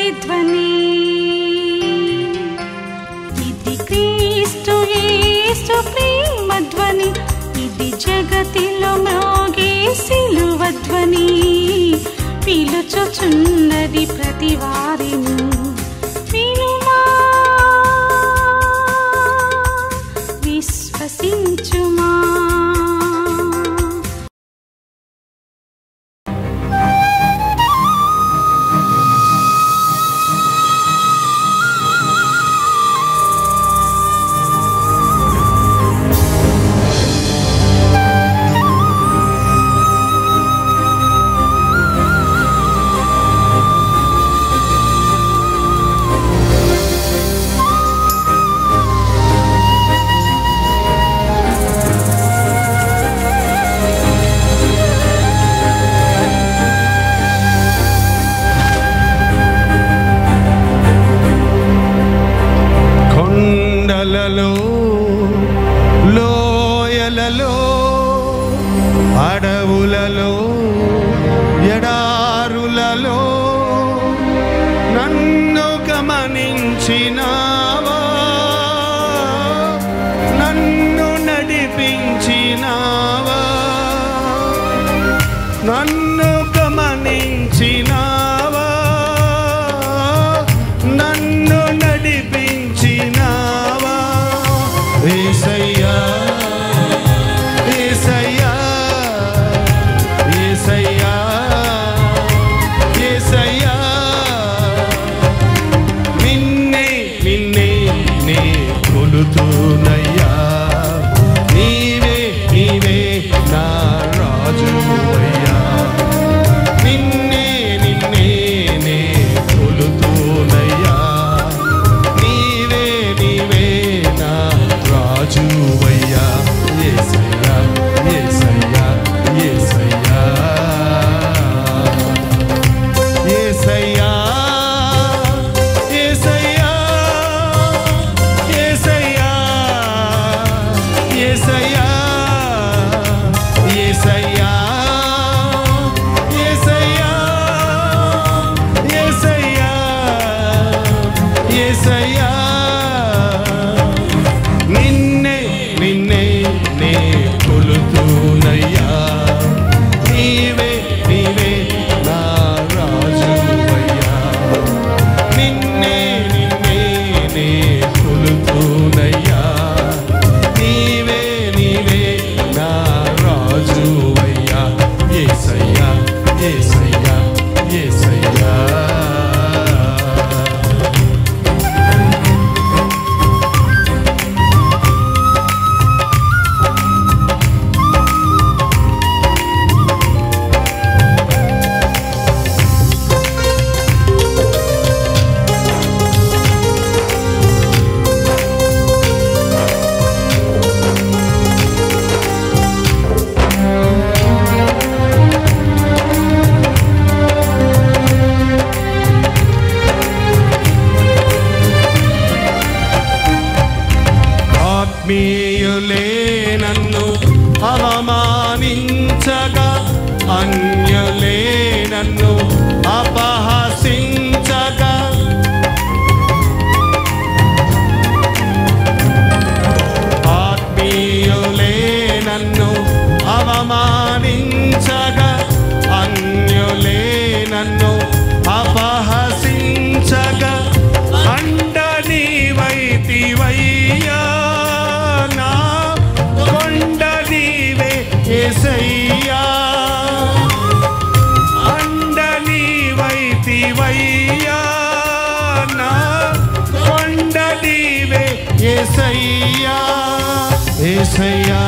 ప్రతిధ్వని. ఇది క్రీస్తు యేసు ప్రేమధ్వని, ఇది జగతిలో మ్రోగే సిలువధ్వని. పిలుచుచున్నది ప్రతి వారిని, వినుమా విశ్వసించుమా. లోయలలో అడవులలో ఎడారులలో నన్ను గమనించినావా, నన్ను నడిపించినావా, నన్ను గమనించినావా, నన్ను నడిపించినావా. యేసయ్యా యేసయ్యా యేసయ్యా యేసయ్యా, నిన్నే నిన్నే నే కొలుతున్నయ్యా. నీవే నీవే నా రాజువయ్యా, నిన్నే నిన్నే నే కొలుతున్నయ్యా. నీవే నీవే నా రాజువయ్యా. యేసయ్యా యేసయ్యా యేసయ్యా యేసయ్యా యేసయ్యా యేసయ్యా యేసయ్యా యేసయ్యా యేసయ్యా యేసయ్యా యేసయ్యా, నిన్నే నిన్నే నే కొలుతున్నయ్యా. నీవే నీవే నా రాజువయ్యా, నిన్నే నిన్నే నే కొలుతున్నయ్యా. నీవే నీవే నా రాజువయ్యా. యేసయ్యా యేసయ్యా యేసయ్యా. ఆత్మీయులే నన్ను అవమానించగా, అన్యులే నన్ను అపహసించగా, ఆత్మీయులే నన్ను అవమానించగా, అన్యులే నన్ను అపహసించగా, అండ నీవైతివయ్యా, నా కొండ నీవే యేసయ్యా. అండ నీవైతివయ్యా, నా కొండ నీవే యేసయ్యా. యేసయ్యా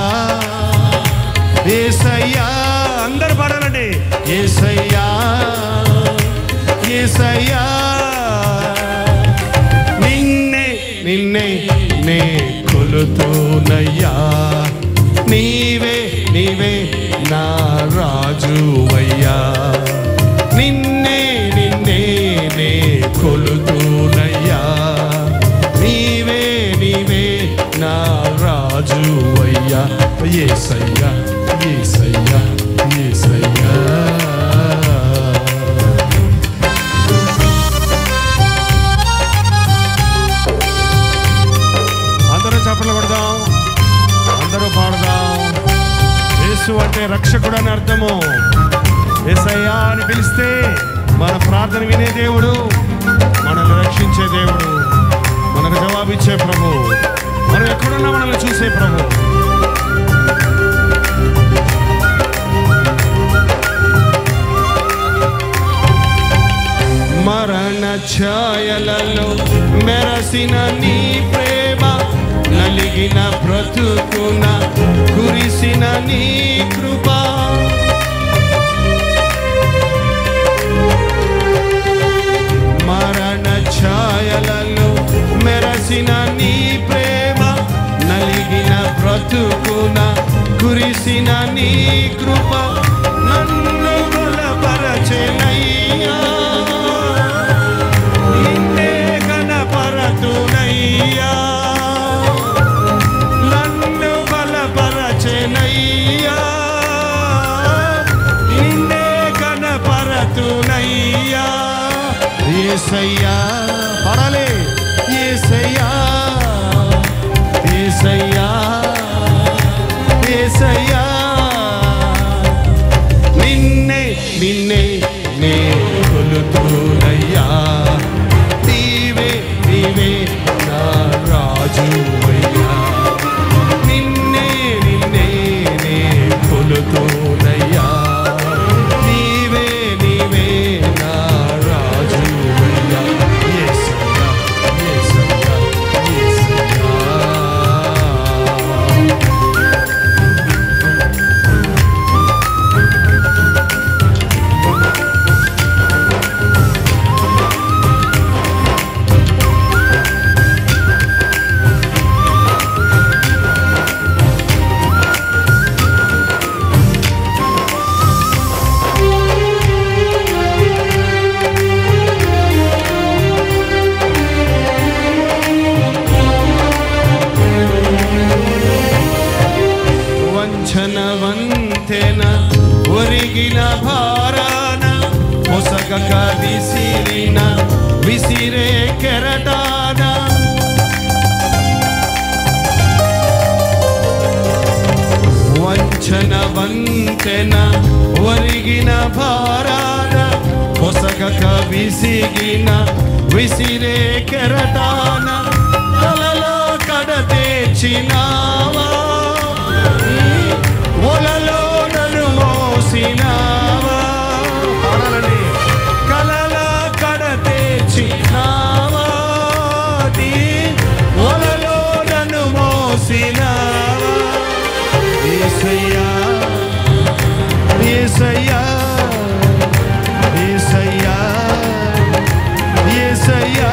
యేసయ్యా, అందరు పాడాలండి. యేసయ్యా యేసయ్యా, నిన్నే నిన్నే నే కొలుతున్నయ్యా. నీవే నీవే నా రాజువయ్యా, నిన్నే నిన్నే నే కొలుతున్నయ్యా. నీవే నీవే నా రాజువయ్యా. యేసయ్యా యేసయ్యా యేసయ్యా. అని పిలిస్తే మన ప్రార్థన వినే దేవుడు, మనల్ని రక్షించే దేవుడు, మనకు జవాబిచ్చే ప్రభు, మనం ఎక్కడున్నా మనల్ని చూసే ప్రభు. మరణ ఛాయలలో మెరసిన నీ ప్రేమ, నలిగిన బ్రతుకున కురిసిన నీ కృప, మరణ ఛాయలలో మెరసిన నీ ప్రేమ, నలిగిన బ్రతుకున కురిసిన నీ కృప, నన్ను బలపరచెనయ్యా, నిన్నే కనపరతునయ్యా, నన్ను బలపరచెనయ్యా, నిన్నే కనపరతునయ్యా. యేసయ్యా పాడాలి, యేసయ్యా యేసయ్యా యేసయ్యా, నిన్నే నిన్నే నే కొలుతునయ్యా, నీవే నీవే నా రాజువయ్యా, నిన్నే నిన్నే నే కొలుతునయ్యా, నీవే నీవే నా రాజువయ్యా. యేసయ్యా యేసయ్యా యేసయ్యా. వంచనవంతెన ఒరిగిన భారాన మొసగక విసిరిన విసిరే కెరటాన, వంచనవంతెన ఒరిగిన భారాన మొసగక విసిగిన విసిరే కెరటాన, కలలో కడతేర్చినావా, ఒలలో నన్ను మోసినావా, కలల కడతేర్చినావా, ఒలలో నన్ను మోసినావా. యేసయ్యా యేసయ్యా యేసయ్యా యేసయ్యా,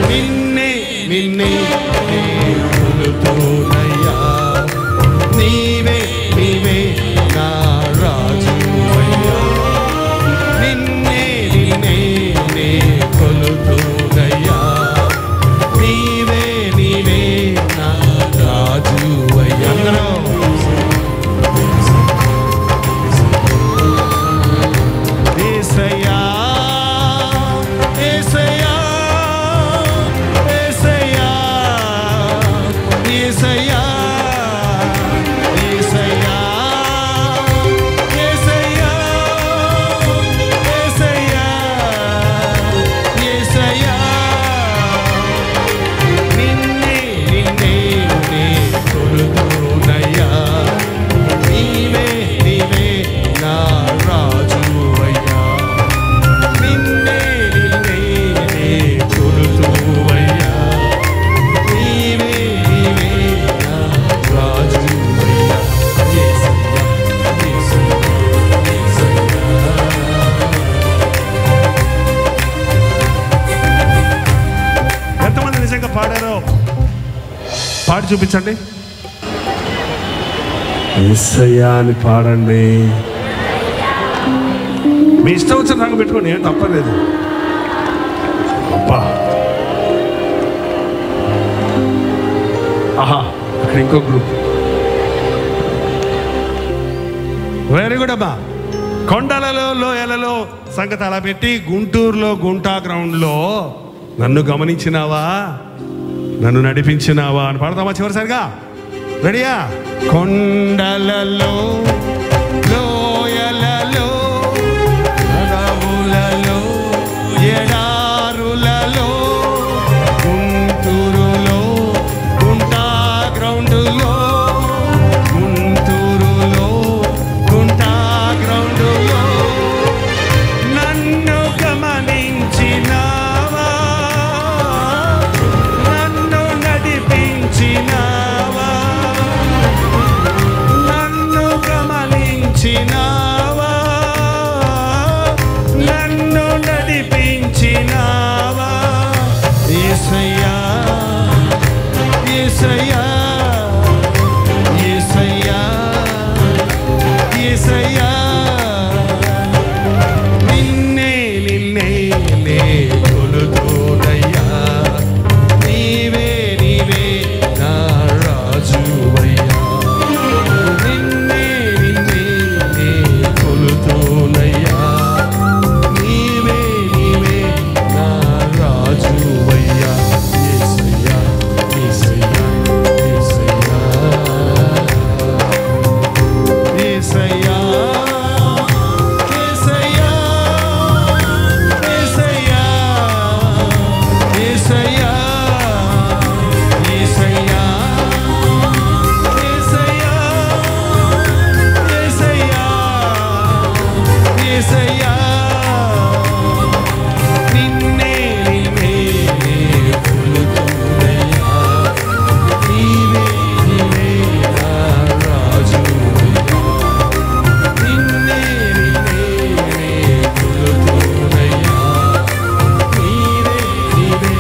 నిన్నే నిన్నే నే కొలుతునయ్యా, నీవే నీవే నా రాజువయ్యా, నిన్నే నిన్నే నే కొలుతునయ్యా, నీవే నీవే నా రాజువయ్యా. యేసయ్యా యేసయ్యా యేసయ్యా యేసయ్యా యేసయ్యా యేసయ్యా యేసయ్యా యేసయ్యా, నిన్నే నిన్నే నే కొలుతునయ్యా, నీవే నీవే నా రాజువయ్యా, నిన్నే నిన్నే నే కొలుతువయ్యా, నీవే నీవే నా రాజువయ్యా. యేసయ్యా యేసయ్యా యేసయ్యా. ఎంతమంది నిజంగా పాడారో పాడి చూపించండి. యేసయ్యా అని పాడండి. మీ ఇష్టం వచ్చిన రంగు పెట్టుకోండి, ఏం తప్పలేదు. అబ్బా ఆహా, అక్కడ ఇంకో గ్రూప్. వెరీ గుడ్ అబ్బా. కొండలలో లోయలలో సంగతి అలా పెట్టి గుంటూరులో గుంటా గ్రౌండ్లో నన్ను గమనించినావా, నన్ను నడిపించినావా అని పాడతామా చివరిసారిగా? రెడీయా? కొండలలో లోయల యేసయ్యా యేసయ్యా యేసయ్యా నిన్నే నిన్నే నే కొలుతునయ్యా నీవే నీవే నా రాజువయ్యా నిన్నే నిన్నే నే కొలుతునయ్యా నీవే నీవే నా రాజువయ్యా యేసయ్యా యేసయ్యా యేసయ్యా యేసయ్యా యేసయ్యా యేసయ్యా యేసయ్యా యేసయ్యా యేసయ్యా యేసయ్యా నిన్నే నిన్నే కొలుతునయ్యా నీవే నీవే నా రాజువయ్యా నిన్నే నిన్నే కొలుతునయ్యా నీవే నీవే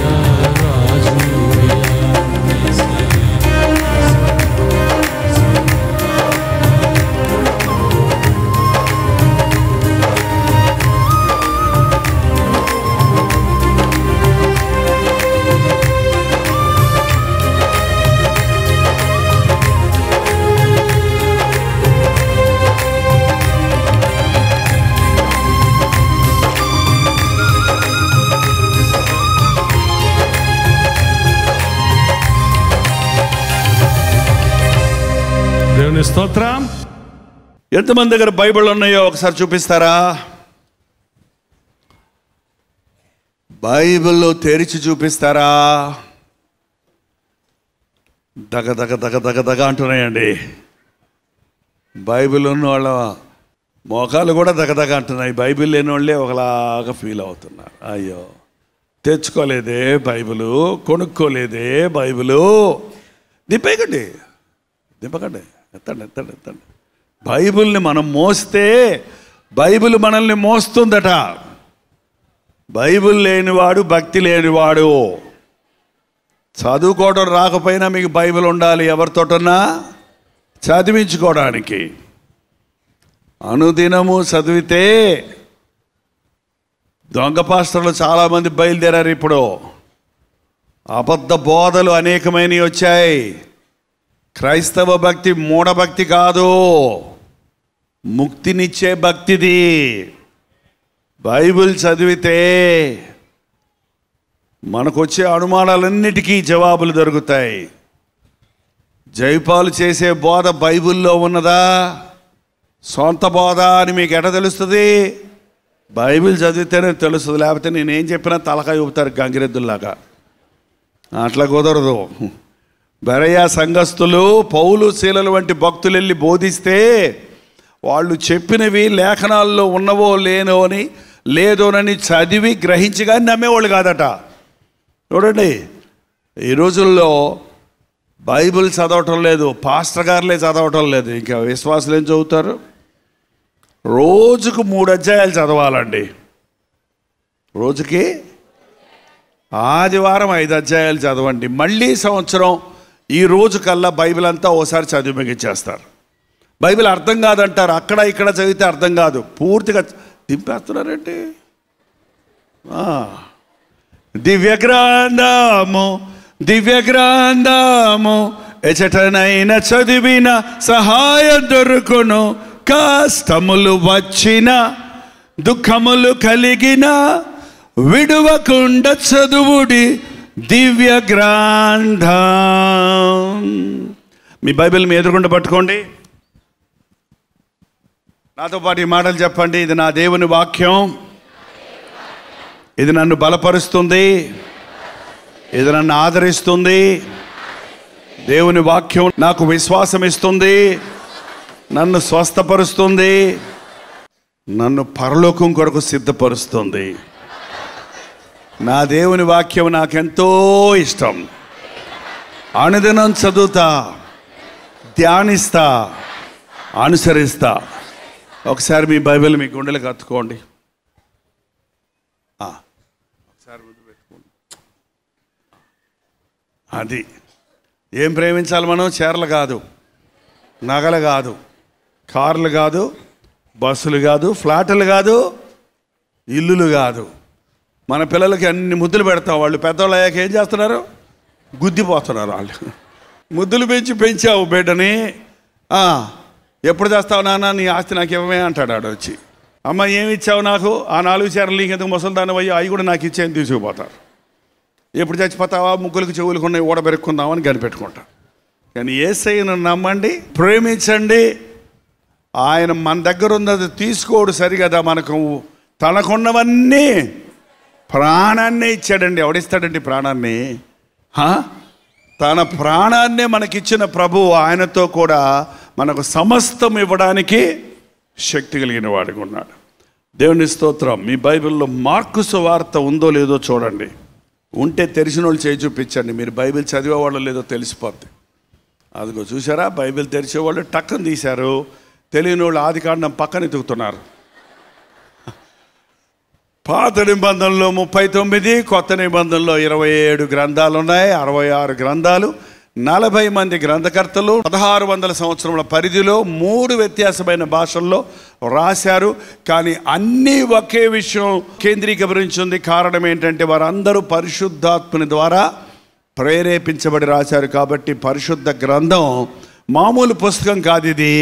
నా రాజువయ్యా దేవుని స్తోత్రం. ఎంతమంది దగ్గర బైబిల్ ఉన్నాయో ఒకసారి చూపిస్తారా? బైబిల్లో తెరిచి చూపిస్తారా? దగ దగ దగ దగ దగ అంటున్నాయండి. బైబిల్ ఉన్న వాళ్ళ మోకాలు కూడా దగదగ అంటున్నాయి. బైబిల్ లేని వాళ్ళే ఒకలాగా ఫీల్ అవుతున్నారు. అయ్యో తెచ్చుకోలేదే బైబిలు, కొనుక్కోలేదే బైబిలు. దింపేయకండి, దింపకండి, ఎత్తండి ఎత్తండి ఎత్తండి. బైబిల్ని మనం మోస్తే బైబిల్ మనల్ని మోస్తుందట. బైబిల్ లేనివాడు భక్తి లేనివాడు. చదువుకోవడం రాకపోయినా మీకు బైబిల్ ఉండాలి, ఎవరితోటన్నా చదివించుకోవడానికి. అనుదినము చదివితే దొంగ పాస్టర్లు చాలామంది బయలుదేరారు. ఇప్పుడు అబద్ధ బోధలు అనేకమైనవి వచ్చాయి. క్రైస్తవ భక్తి మూఢభక్తి కాదు, ముక్తినిచ్చే భక్తిది. బైబిల్ చదివితే మనకు వచ్చే అనుమానాలన్నిటికీ జవాబులు దొరుకుతాయి. జైపాలు చేసే బోధ బైబిల్లో ఉన్నదా, సొంత బోధ అని మీకు ఎట తెలుస్తుంది? బైబిల్ చదివితేనే తెలుస్తుంది. లేకపోతే నేనేం చెప్పినా తలకాయ ఊపుతారు గంగిరెద్దుల్లాగా. అట్లా కుదరదు. బెరయా సంఘస్థులు పౌలు శీలలు వంటి భక్తులు వెళ్ళి బోధిస్తే వాళ్ళు చెప్పినవి లేఖనాల్లో ఉన్నవో లేదోనని చదివి గ్రహించి కానీ నమ్మేవాళ్ళు కాదట. చూడండి, ఈ రోజుల్లో బైబిల్ చదవటం లేదు, పాస్టర్ గారులే చదవటం లేదు, ఇంకా విశ్వాసులు ఏం చదువుతారు? రోజుకు 3 అధ్యాయాలు చదవాలండి. రోజుకి ఆదివారం 5 అధ్యాయాలు చదవండి. మళ్ళీ సంవత్సరం ఈ రోజు కల్లా బైబిల్ అంతా ఓసారి చదివి ముగించేస్తారు. బైబిల్ అర్థం కాదంటారు, అక్కడ ఇక్కడ చదివితే అర్థం కాదు, పూర్తిగా దింపేస్తున్నారండి. దివ్య గ్రంథము దివ్య గ్రంథము ఎచటనైన చదివిన సహాయం దొరుకును. కష్టములు వచ్చిన దుఃఖములు కలిగిన విడువకుండా చదువుడి దివ్య గ్రంథం. మీ బైబిల్ మీ ఎదురుగుండా పట్టుకోండి, నాతో పాటు ఈ మాటలు చెప్పండి. ఇది నా దేవుని వాక్యం, ఇది నన్ను బలపరుస్తుంది, ఇది నన్ను ఆదరిస్తుంది. దేవుని వాక్యం నాకు విశ్వాసం ఇస్తుంది, నన్ను స్వస్థపరుస్తుంది, నన్ను పరలోకం కొరకు సిద్ధపరుస్తుంది. నా దేవుని వాక్యం నాకెంతో ఇష్టం. అనుదినం చదువుతా, ధ్యానిస్తా, అనుసరిస్తా. ఒకసారి మీ బైబిల్ మీ గుండెలకు అత్తుకోండి. ఒకసారి ముందు పెట్టుకోండి. అది ఏం ప్రేమించాలి మనం? చీరలు కాదు, నగలు కాదు, కార్లు కాదు, బస్సులు కాదు, ఫ్లాట్లు కాదు, ఇల్లులు కాదు. మన పిల్లలకి అన్ని ముద్దులు పెడతాం, వాళ్ళు పెద్దవాళ్ళు అయ్యాక ఏం చేస్తున్నారు? గుద్దిపోతున్నారు వాళ్ళు. ముద్దులు పెంచావు బిడ్డని, ఎప్పుడు చేస్తావు నాన్న, నీ ఆస్తి నాకు ఇవ్వమే అంటాడు ఆడు వచ్చి. అమ్మ ఏమి ఇచ్చావు నాకు? ఆ 4 చీరలు నీకు ఎందుకు ముసలిదాన్ని అయ్యి, అవి కూడా నాకు ఇచ్చేయని తీసుకుపోతారు. ఎప్పుడు చచ్చిపోతావా, ముగ్గులకు చెవులకు ఉన్నాయి ఓడబెరుక్కుందామని కనిపెట్టుకుంటా. కానీ యేసయ్యను నమ్మండి, ప్రేమించండి. ఆయన మన దగ్గర ఉన్నది తీసుకోడు సరిగదా, మనకు తనకున్నవన్నీ ప్రాణాన్నే ఇచ్చాడండి. ఎవడిస్తాడండి ప్రాణాన్ని? తన ప్రాణాన్నే మనకిచ్చిన ప్రభు ఆయనతో కూడా మనకు సమస్తం ఇవ్వడానికి శక్తి కలిగిన వాడిగా ఉన్నాడు. దేవుని స్తోత్రం. మీ బైబిల్లో మార్కు సువార్త ఉందో లేదో చూడండి. ఉంటే తెలిసిన వాళ్ళు చేయి చూపించండి. మీరు బైబిల్ చదివేవాళ్ళు లేదో తెలిసిపోద్ది. అదిగో చూసారా, బైబిల్ తెరిచేవాళ్ళు టక్కన తీశారు, తెలియని వాళ్ళు ఆదికాండం పక్కన ఎతుకుతున్నారు. పాత నిబంధనలో 39, కొత్త నిబంధనలో 27 గ్రంథాలు ఉన్నాయి. 66 గ్రంథాలు, 40 మంది గ్రంథకర్తలు, 1600 సంవత్సరముల పరిధిలో 3 వ్యత్యాసమైన భాషల్లో రాశారు. కానీ అన్నీ ఒకే విషయం కేంద్రీకరించింది. కారణం ఏంటంటే వారందరూ పరిశుద్ధాత్మని ద్వారా ప్రేరేపించబడి రాశారు. కాబట్టి పరిశుద్ధ గ్రంథం మామూలు పుస్తకం కాదు, ఇది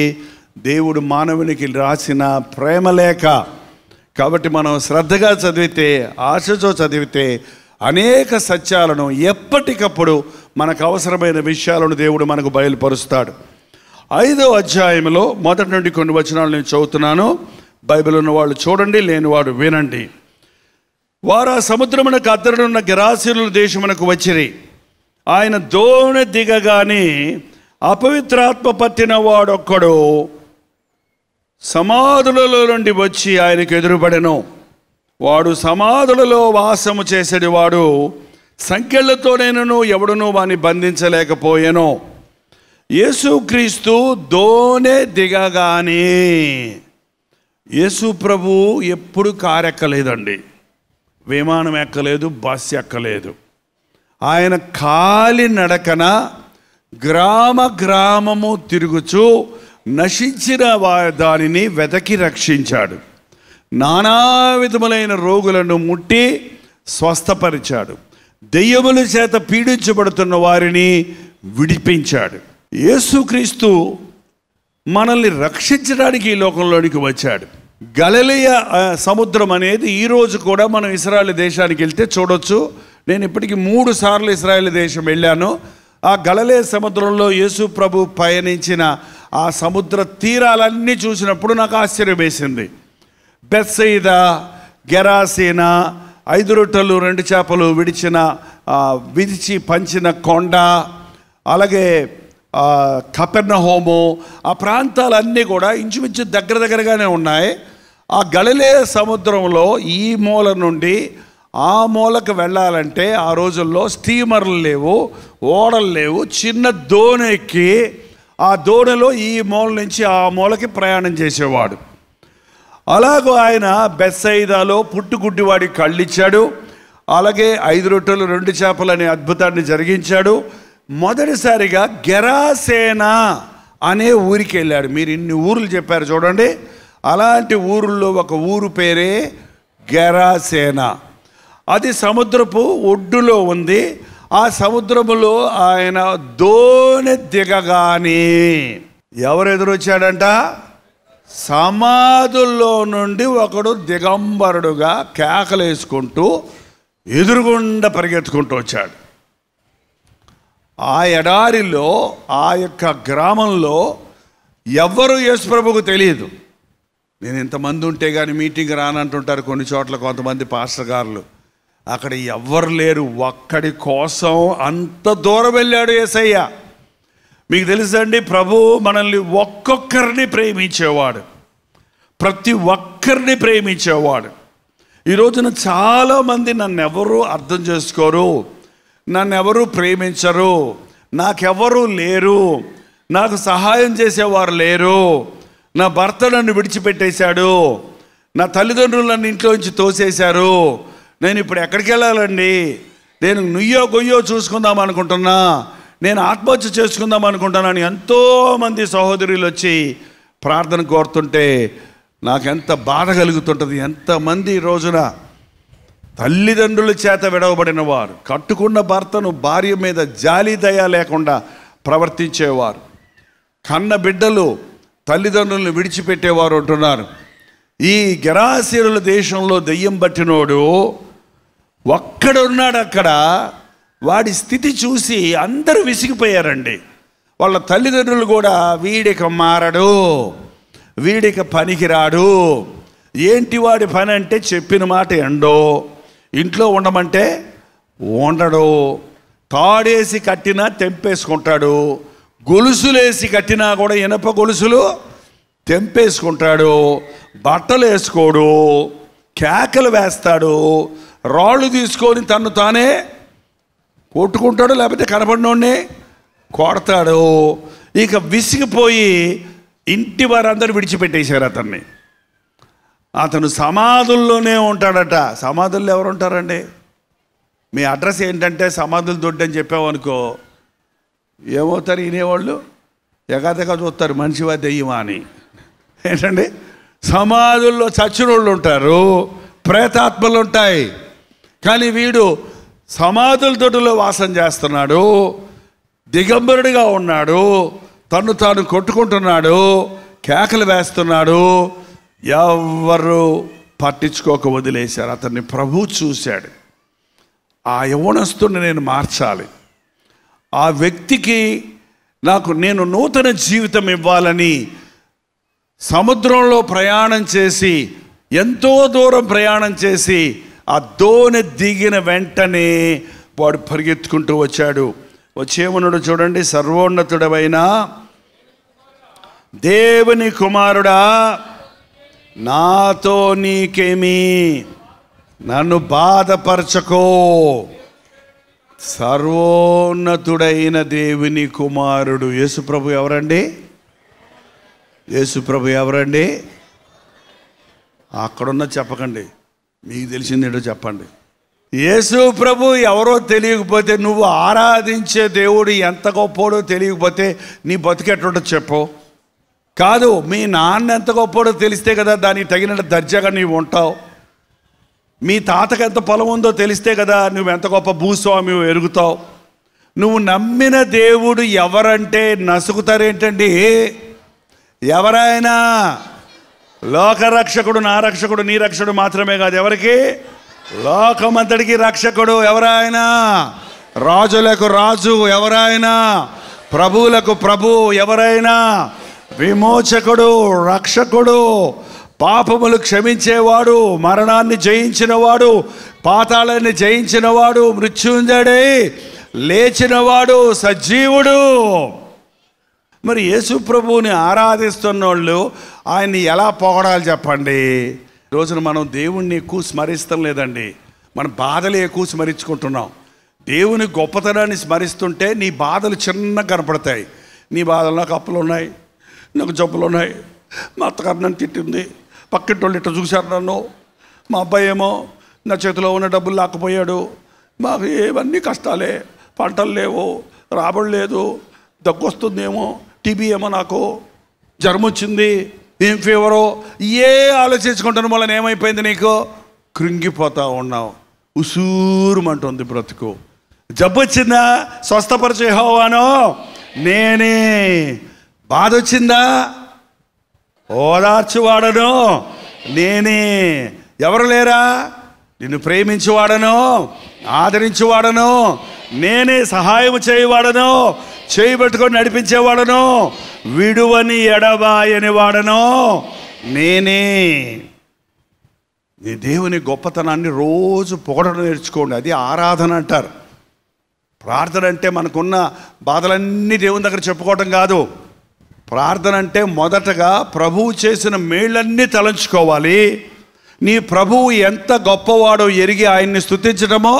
దేవుడు మానవునికి రాసిన ప్రేమలేఖ. కాబట్టి మనం శ్రద్ధగా చదివితే, ఆశతో చదివితే అనేక సత్యాలను ఎప్పటికప్పుడు మనకు అవసరమైన విషయాలను దేవుడు మనకు బయలుపరుస్తాడు. 5వ అధ్యాయంలో మొదటి నుండి కొన్ని వచనాలు నేను చదువుతున్నాను. బైబిల్ ఉన్న వాళ్ళు చూడండి, లేనివాడు వినండి. వారు ఆ సముద్రమునకు అద్దరునున్న గెరాసీనుల దేశమునకు వచ్చిరి. ఆయన దోణి దిగగానే అపవిత్రాత్మ పట్టిన వాడొక్కడు సమాధులలో నుండి వచ్చి ఆయనకు ఎదురుపడెను. వాడు సమాధులలో వాసము చేసేది వాడు, సంకెళ్లతోనైనను ఎవడునూ వాని బంధించలేకపోయాను. యేసుక్రీస్తు దోణి దిగగానే, యేసు ప్రభు ఎప్పుడు కారెక్కలేదండి, విమానం ఎక్కలేదు, బస్సు ఎక్కలేదు. ఆయన కాలి నడకన గ్రామము తిరుగుచూ నశించిన దానిని వెతకి రక్షించాడు. నానా విధములైన రోగులను ముట్టి స్వస్థపరిచాడు. దెయ్యముల చేత పీడించబడుతున్న వారిని విడిపించాడు. యేసుక్రీస్తు మనల్ని రక్షించడానికి ఈ లోకంలోనికి వచ్చాడు. గలిలయ సముద్రం అనేది ఈరోజు కూడా మనం ఇశ్రాయేలు దేశానికి వెళ్తే చూడొచ్చు. నేను ఇప్పటికీ 3 సార్లు ఇశ్రాయేలు దేశం వెళ్ళాను. ఆ గలిలయ సముద్రంలో యేసు ప్రభు పయనించిన ఆ సముద్ర తీరాలన్నీ చూసినప్పుడు నాకు ఆశ్చర్యం వేసింది. బెత్సయిదా, గెరాసేనా, 5 రొట్టెలు 2 చేపలు విడిచి పంచిన కొండ, అలాగే కపెర్నహూము, ఆ ప్రాంతాలన్నీ కూడా ఇంచుమించు దగ్గరగానే ఉన్నాయి. ఆ గలిలయ సముద్రంలో ఈ మూల నుండి ఆ మూలకు వెళ్ళాలంటే ఆ రోజుల్లో స్టీమర్లు లేవు, ఓడలు లేవు. చిన్న దోణి ఎక్కి ఆ దోణిలో ఈ మూల నుంచి ఆ మూలకి ప్రయాణం చేసేవాడు. అలాగూ ఆయన బెత్సయిదాలో పుట్టుగుడ్డివాడికి కళ్ళిచ్చాడు. అలాగే 5 రొట్టెలు 2 చేపలు అనే అద్భుతాన్ని జరిగించాడు. మొదటిసారిగా గెరాసేనా అనే ఊరికి వెళ్ళాడు. మీరు ఇన్ని ఊర్లు చెప్పారు చూడండి, అలాంటి ఊరుల్లో ఒక ఊరు పేరే గెరాసేనా. అది సముద్రపు ఒడ్డులో ఉంది. ఆ సముద్రములో ఆయన దోణి దిగగానే ఎవరు ఎదురొచ్చాడంట? సమాధుల్లో నుండి ఒకడు దిగంబరుడుగా కేకలేసుకుంటూ ఎదురుగుండా పరిగెత్తుకుంటూ వచ్చాడు. ఆ ఎడారిలో, ఆ యొక్క గ్రామంలో ఎవ్వరూ యేసుప్రభుకు తెలియదు. నేను ఇంతమంది ఉంటే కానీ మీటింగ్ రానంటుంటారు కొన్ని చోట్ల కొంతమంది పాస్టర్ గారులు. అక్కడ ఎవ్వరు లేరు. ఒక్కడి కోసం అంత దూరం వెళ్ళాడు యేసయ్య. మీకు తెలుసండి, ప్రభు మనల్ని ఒక్కొక్కరిని ప్రేమించేవాడు, ప్రతి ఒక్కరిని ప్రేమించేవాడు. ఈ రోజున చాలామంది నన్ను ఎవరు అర్థం చేసుకోరు, నన్ను ఎవరు ప్రేమించరు, నాకెవరూ లేరు, నాకు సహాయం చేసేవారు లేరు, నా భర్త నన్ను విడిచిపెట్టేశాడు, నా తల్లిదండ్రులు నన్ను ఇంట్లోంచి తోసేశారు, నేను ఇప్పుడు ఎక్కడికి వెళ్ళాలండి, నేను నుయ్యో గొయ్యో చూసుకుందాం అనుకుంటున్నా, నేను ఆత్మహత్య చేసుకుందాం అనుకుంటున్నాను. ఎంతోమంది సహోదరులు వచ్చి ప్రార్థన కోరుతుంటే నాకెంత బాధ కలుగుతుంటుంది. ఎంతమంది ఈ రోజున తల్లిదండ్రుల చేత విడవబడిన వారు, కట్టుకున్న భర్తను భార్య మీద జాలి దయ లేకుండా ప్రవర్తించేవారు, కన్న బిడ్డలు తల్లిదండ్రులను విడిచిపెట్టేవారు ఉంటున్నారు. ఈ గెరాసీనుల దేశంలో దెయ్యం పట్టినోడు ఒక్కడున్నాడు. అక్కడ వాడి స్థితి చూసి అందరూ విసిగిపోయారండి. వాళ్ళ తల్లిదండ్రులు కూడా వీడిక మారడు, వీడిక పనికిరాడు. ఏంటి వాడి పని అంటే చెప్పిన మాట ఎండో, ఇంట్లో ఉండమంటే ఉండడు, తాడేసి కట్టినా తెంపేసుకుంటాడు, గొలుసులేసి కట్టినా కూడా ఇనప గొలుసులు తెంపేసుకుంటాడు, బట్టలు వేసుకోడు, కేకలు వేస్తాడు, రాళ్ళు తీసుకొని తను తానే కొట్టుకుంటాడు, లేకపోతే కనబడినోడిని కొడతాడు. ఇక విసిగిపోయి ఇంటి వారందరూ విడిచిపెట్టేశారు అతన్ని. అతను సమాధుల్లోనే ఉంటాడట. సమాధుల్లో ఎవరు ఉంటారండి? మీ అడ్రస్ ఏంటంటే సమాధులు దొడ్డి అని చెప్పామనుకో, ఏమవుతారు వినేవాళ్ళు? ఎగాదగా చూస్తారు మనిషివా దెయ్యమా అని. ఏంటండి, సమాధుల్లో చచ్చిన వాళ్ళు ఉంటారు, ప్రేతాత్మలు ఉంటాయి. కానీ వీడు సమాధుల దొడ్డిలో వాసం చేస్తున్నాడు, దిగంబరుడిగా ఉన్నాడు, తను తాను కొట్టుకుంటున్నాడు, కేకలు వేస్తున్నాడు. ఎవరు పట్టించుకోక వదిలేశారు. అతన్ని ప్రభు చూశాడు. ఆ యవ్వనస్తుని నేను మార్చాలి, ఆ వ్యక్తికి నేను నూతన జీవితం ఇవ్వాలని సముద్రంలో ప్రయాణం చేసి, ఎంతో దూరం ప్రయాణం చేసి ఆ దోణి దిగిన వెంటనే వాడు పరిగెత్తుకుంటూ వచ్చాడు. వచ్చేమన్నాడు చూడండి, సర్వోన్నతుడవైన దేవుని కుమారుడా, నాతో నీకేమి, నన్ను బాధపరచకో. సర్వోన్నతుడైన దేవుని కుమారుడు యేసుప్రభు ఎవరండి? యేసుప్రభు ఎవరండి? అక్కడున్న చెప్పకండి, మీకు తెలిసిందేంటో చెప్పండి. యేసు ప్రభు ఎవరో తెలియకపోతే, నువ్వు ఆరాధించే దేవుడు ఎంత గొప్పోడో తెలియకపోతే నీ బతికెట్టుంటో చెప్పు. కాదు, మీ నాన్న ఎంత గొప్పోడో తెలిస్తే కదా దానికి తగిన దర్జాగా నీవు ఉంటావు. మీ తాతకు ఎంత పొలం ఉందో తెలిస్తే కదా నువ్వు ఎంత గొప్ప భూస్వామి ఎరుగుతావు. నువ్వు నమ్మిన దేవుడు ఎవరంటే నసుకుతారేంటండి? ఎవరైనా లోకరక్షకుడు, నా రక్షకుడు, నీ రక్షకుడు మాత్రమే కాదు, ఎవరికి? లోకమంతటికి రక్షకుడు ఎవరైనా, రాజులకు రాజు ఎవరైనా, ప్రభువులకు ప్రభు ఎవరైనా, విమోచకుడు, రక్షకుడు, పాపములు క్షమించేవాడు, మరణాన్ని జయించినవాడు, పాతాళాన్ని జయించినవాడు, మృత్యుంజయుడై లేచినవాడు, సజీవుడు. మరి యేసు ప్రభువుని ఆరాధిస్తున్న వాళ్ళు ఆయన్ని ఎలా పొగడాలి చెప్పండి? రోజున మనం దేవుణ్ణి ఎక్కువ స్మరిస్తాం లేదండి, మన బాధలు ఎక్కువ స్మరించుకుంటున్నాం. దేవుని గొప్పతనాన్ని స్మరిస్తుంటే నీ బాధలు చిన్నగా కనపడతాయి. నీ బాధలు, నాకు అప్పులు ఉన్నాయి, నాకు జబ్బులు ఉన్నాయి, మా అత్తగారు నన్ను తిట్టింది, పక్కింటి వాళ్ళు ఇట్లా చూశారు నన్ను, మా అబ్బాయి ఏమో నా చేతిలో ఉన్న డబ్బులు లాక్కుపోయాడు, మాకు ఏవన్నీ కష్టాలే, పంటలు లేవు, రాబడి లేదు, దగ్గు వస్తుందేమో, టీబీ ఏమో, నాకు జ్వరం వచ్చింది, ఏం ఫీవరో, ఏ ఆలోచించుకుంటాను వల్ల ఏమైపోయింది, నీకు కృంగిపోతా ఉన్నావు, ఉసూరుమంటుంది బ్రతుకు. జబ్బు వచ్చిందా, స్వస్థపరిచే యెహోవాను నేనే. బాధ వచ్చిందా, ఓదార్చువాడను నేనే. ఎవరు లేరా, నిన్ను ప్రేమించువాడను, ఆదరించువాడను నేనే, సహాయం చేయవాడను, చేయబెట్టుకొని నడిపించేవాడను, విడువని ఎడబాయని వాడను నేనే. నీ దేవుని గొప్పతనాన్ని రోజు పొగడడం నేర్చుకోండి. అది ఆరాధన అంటారు. ప్రార్థన అంటే మనకున్న బాధలన్నీ దేవుని దగ్గర చెప్పుకోవటం కాదు. ప్రార్థన అంటే మొదటగా ప్రభువు చేసిన మేళ్ళన్నీ తలంచుకోవాలి. నీ ప్రభువు ఎంత గొప్పవాడో ఎరిగి ఆయన్ని స్తుతించడమో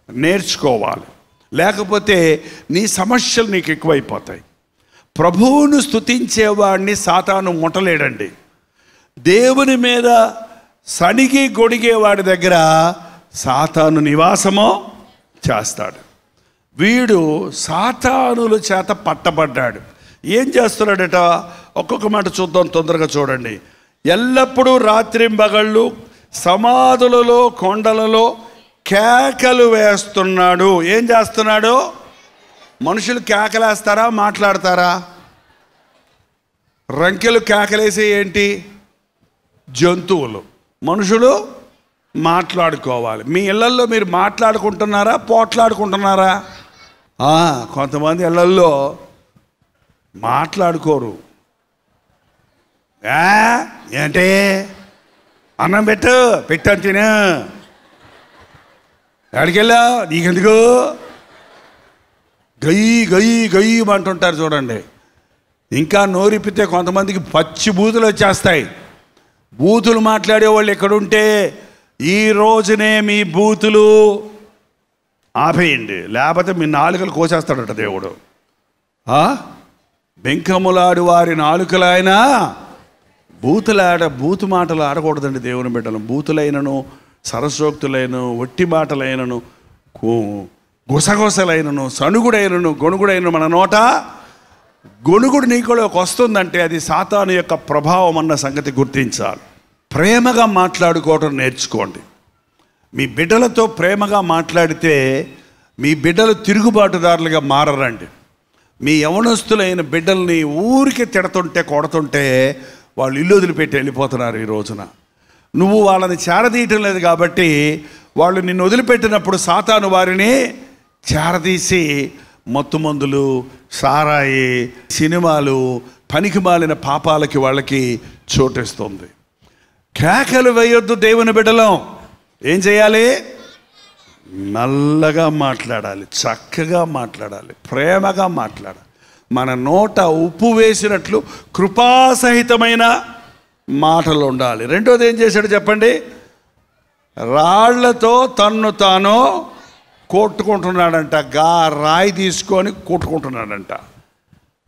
నేర్చుకోవాలి. లేకపోతే నీ సమస్యలు నీకు ఎక్కువైపోతాయి. ప్రభువును స్తుతించేవాడిని సాతాను ముట్టలేడండి. దేవుని మీద సణిగి గొడిగేవాడి దగ్గర సాతాను నివాసమో చేస్తాడు. వీడు సాతానుల చేత పట్టబడ్డాడు. ఏం చేస్తున్నాడట? ఒక్కొక్క మాట చూద్దాం, తొందరగా చూడండి. ఎల్లప్పుడూ రాత్రింబగళ్ళు సమాధులలో కొండలలో కేకలు వేస్తున్నాడు. ఏం చేస్తున్నాడు? మనుషులు కేకలేస్తారా, మాట్లాడతారా? రంకెలు కేకలేసే ఏంటి? జంతువులు. మనుషులు మాట్లాడుకోవాలి. మీ ఇళ్లల్లో మీరు మాట్లాడుకుంటున్నారా, పోట్లాడుకుంటున్నారా? కొంతమంది ఇళ్లల్లో మాట్లాడుకోరు. ఏంటే అన్నం పెట్టని తిను, ఎక్కడికెళ్ళా నీకెందుకు, గయ్యి గయ్యి గయ్యి అంటుంటారు చూడండి. ఇంకా నోరిప్పితే కొంతమందికి పచ్చి బూతులు వచ్చేస్తాయి. బూతులు మాట్లాడేవాళ్ళు ఎక్కడుంటే ఈ రోజునే మీ బూతులు ఆపేయండి, లేకపోతే మీ నాలుకలు కోసేస్తాడట దేవుడు. బెంకములాడు వారి నాలుకలైనా బూతు మాటలు ఆడకూడదండి దేవుని బిడ్డలు. బూతులైనను, సరసోక్తులైనను, ఒట్టి మాటలైనను, గుసగుసలైనను, సణుగుడైనను, గొణుగుడైనను మన నోట గొణుగుడు నీకులోకి వస్తుందంటే అది సాతాను యొక్క ప్రభావం అన్న సంగతి గుర్తించాలి. ప్రేమగా మాట్లాడుకోవడం నేర్చుకోండి. మీ బిడ్డలతో ప్రేమగా మాట్లాడితే మీ బిడ్డలు తిరుగుబాటుదారులుగా మారరండి. మీ యవనస్తులైన బిడ్డల్ని ఊరికి తిడుతుంటే, కొడుతుంటే వాళ్ళు ఇల్లు వదిలిపెట్టి వెళ్ళిపోతున్నారు ఈ రోజున. నువ్వు వాళ్ళని చేరదీయటం లేదు కాబట్టి వాళ్ళు నిన్ను వదిలిపెట్టినప్పుడు సాతాను వారిని చేరదీసి మత్తుమందులు, సారాయి, సినిమాలు, పనికి మాలిన పాపాలకి వాళ్ళకి చోటిస్తుంది. కేకలు వేయొద్దు దేవుని బిడ్డలం. ఏం చేయాలి? మెల్లగా మాట్లాడాలి, చక్కగా మాట్లాడాలి, ప్రేమగా మాట్లాడాలి. మన నోట ఉప్పు వేసినట్లు కృపాసహితమైన మాటలు ఉండాలి. రెండోది ఏం చేశాడు చెప్పండి? రాళ్లతో తన్ను తాను కొట్టుకుంటున్నాడంట. రాయి తీసుకొని కొట్టుకుంటున్నాడంట.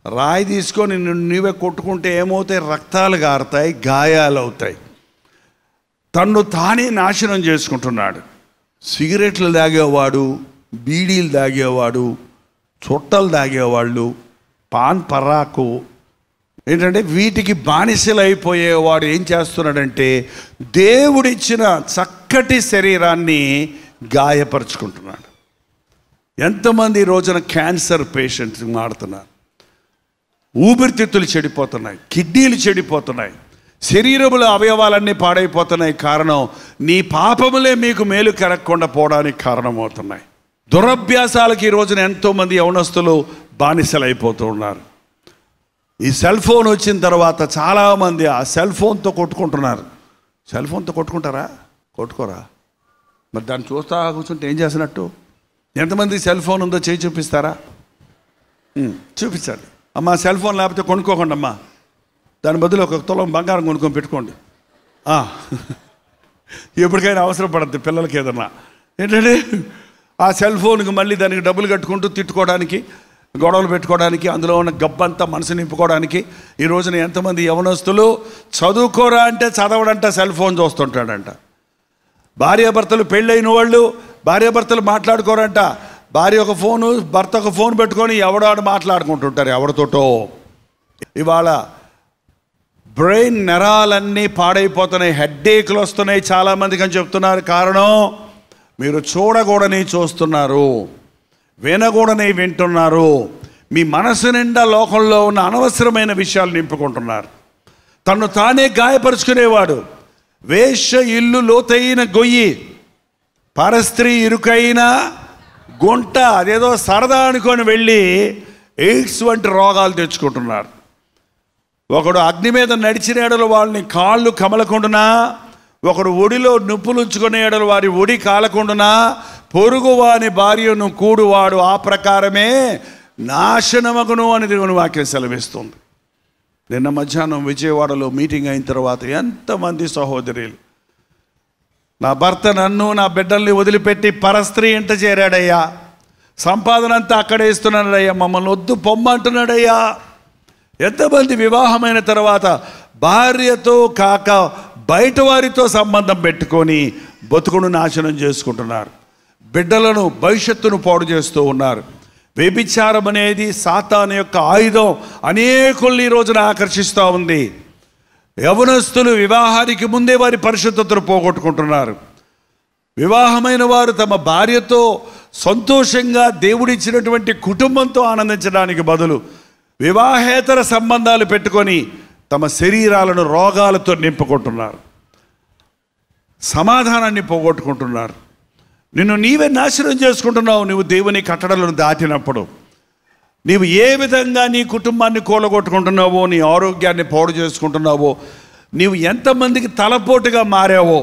రాయి తీసుకొని నీవే కొట్టుకుంటే ఏమవుతాయి? రక్తాలు గారుతాయి, గాయాలు అవుతాయి. తన్ను తానే నాశనం చేసుకుంటున్నాడు. సిగరెట్లు తాగేవాడు, బీడీలు తాగేవాడు, చుట్టలు తాగేవాళ్ళు, పాన్ పరాకు ఏంటంటే వీటికి బానిసలు అయిపోయేవాడు ఏం చేస్తున్నాడంటే దేవుడిచ్చిన చక్కటి శరీరాన్ని గాయపరుచుకుంటున్నాడు. ఎంతమంది ఈ రోజున క్యాన్సర్ పేషెంట్స్ మారుతున్నారు, ఊపిరితిత్తులు చెడిపోతున్నాయి, కిడ్నీలు చెడిపోతున్నాయి, శరీరములో అవయవాలన్నీ పాడైపోతున్నాయి. కారణం నీ పాపములే మీకు మేలు కరగకుండా పోవడానికి కారణమవుతున్నాయి. దురభ్యాసాలకి ఈ రోజున ఎంతోమంది యవనస్తులు బానిసలు అయిపోతూ ఉన్నారు. ఈ సెల్ ఫోన్ వచ్చిన తర్వాత చాలామంది ఆ సెల్ ఫోన్తో కొట్టుకుంటున్నారు. సెల్ ఫోన్తో కొట్టుకుంటారా? కొట్టుకోరా? మరి దాన్ని చూస్తా కూర్చుంటే ఏం చేసినట్టు? ఎంతమంది సెల్ ఫోన్ ఉందో చేయి చూపిస్తారా? చూపించండి. అమ్మా సెల్ ఫోన్ లేకపోతే కొనుక్కోకండి అమ్మా, దాని బదులు ఒక తులం బంగారం కొనుక్కొని పెట్టుకోండి. ఎప్పటికైనా అవసరం పడుతుంది పిల్లలకి ఏదన్నా. ఏంటంటే ఆ సెల్ ఫోన్కి మళ్ళీ దానికి డబ్బులు కట్టుకుంటూ తిట్టుకోవడానికి, గొడవలు పెట్టుకోవడానికి, అందులో ఉన్న గబ్బంతా మనసు నింపుకోవడానికి ఈ రోజున ఎంతమంది యవనస్తులు చదువుకోరా అంటే చదవడంట, సెల్ ఫోన్ చూస్తుంటాడంట. భార్యాభర్తలు పెళ్ళైన వాళ్ళు భార్యాభర్తలు మాట్లాడుకోరంట. భార్య ఒక ఫోను, భర్త ఒక ఫోన్ పెట్టుకొని ఎవడాడు మాట్లాడుకుంటుంటారు ఎవరితోటో. ఇవాళ బ్రెయిన్ నరాలన్నీ పాడైపోతున్నాయి, హెడ్ఏక్లు వస్తున్నాయి చాలామందికి అని చెప్తున్నారు. కారణం మీరు చూడకూడని చూస్తున్నారు, వినకూడని వింటున్నారు. మీ మనసు నిండా లోకంలో ఉన్న అనవసరమైన విషయాలు నింపుకుంటున్నారు. తను తానే గాయపరుచుకునేవాడు. వేశ్య ఇల్లు లోతైన గొయ్యి, పరస్త్రీ ఇరుకైన గుంట. అదేదో సరదా అనుకొని వెళ్ళి ఎయిడ్స్ వంటి రోగాలు తెచ్చుకుంటున్నారు. ఒకడు అగ్ని మీద నడిచిన ఎడలు వాళ్ళని కాళ్ళు కమలకుండునా, ఒకడు ఒడిలో నిప్పులు ఉంచుకునే ఎడలు వారి ఒడి కాలకుండునా, పొరుగు వాని భార్యను కూడువాడు ఆ ప్రకారమే నాశనమగును అని దేవుని వాక్యం సెలవిస్తుంది. నిన్న మధ్యాహ్నం విజయవాడలో మీటింగ్ అయిన తర్వాత ఎంతమంది సహోదరులు, నా భర్త నన్ను నా బిడ్డల్ని వదిలిపెట్టి పరస్త్రీ ఇంట చేరాడయ్యా, సంపాదన అంతా అక్కడే ఇస్తున్నాడయ్యా, మమ్మల్ని వద్దు పొమ్మంటున్నాడయ్యా. ఎంతమంది వివాహమైన తర్వాత భార్యతో కాక బయట వారితో సంబంధం పెట్టుకొని బతుకును నాశనం చేసుకుంటున్నారు, బిడ్డలను భవిష్యత్తును పాడు చేస్తూ ఉన్నారు. వ్యభిచారం అనేది సాతాను యొక్క ఆయుధం. అనేకుల్ని ఈ రోజున ఆకర్షిస్తూ ఉంది. యవనస్తులు వివాహానికి ముందే వారి పరిశుద్ధతను పోగొట్టుకుంటున్నారు. వివాహమైన వారు తమ భార్యతో సంతోషంగా దేవుడిచ్చినటువంటి కుటుంబంతో ఆనందించడానికి బదులు వివాహేతర సంబంధాలు పెట్టుకొని తమ శరీరాలను రోగాలతో నింపుకుంటున్నారు. సమాధానాన్ని పోగొట్టుకుంటున్నారు. నిన్ను నీవే నాశనం చేసుకుంటున్నావు. నువ్వు దేవుని కట్టడలను దాటినప్పుడు నీవు ఏ విధంగా నీ కుటుంబాన్ని కూలగొట్టుకుంటున్నావో, నీ ఆరోగ్యాన్ని పాడు చేసుకుంటున్నావో, నీవు ఎంతమందికి తలపోటుగా మారావో.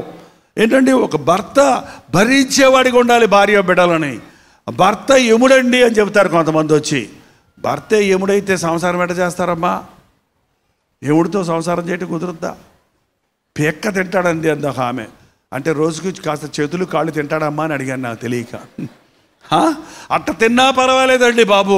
ఏంటంటే ఒక భర్త భరించేవాడిగా ఉండాలి భార్య బిడ్డలని. భర్త యముడండి అని చెబుతారు కొంతమంది వచ్చి. భర్త యముడైతే సంసారం ఎట్ట చేస్తారమ్మా? యముడితో సంసారం చేయటం కుదురుద్దా? పెక్క తింటాడండి అందాక ఆమె. అంటే రోజుకి కాస్త చేతులు కాళ్ళు తింటాడమ్మా అని అడిగాను, నాకు తెలియక. అట్ట తిన్నా పర్వాలేదండి బాబు,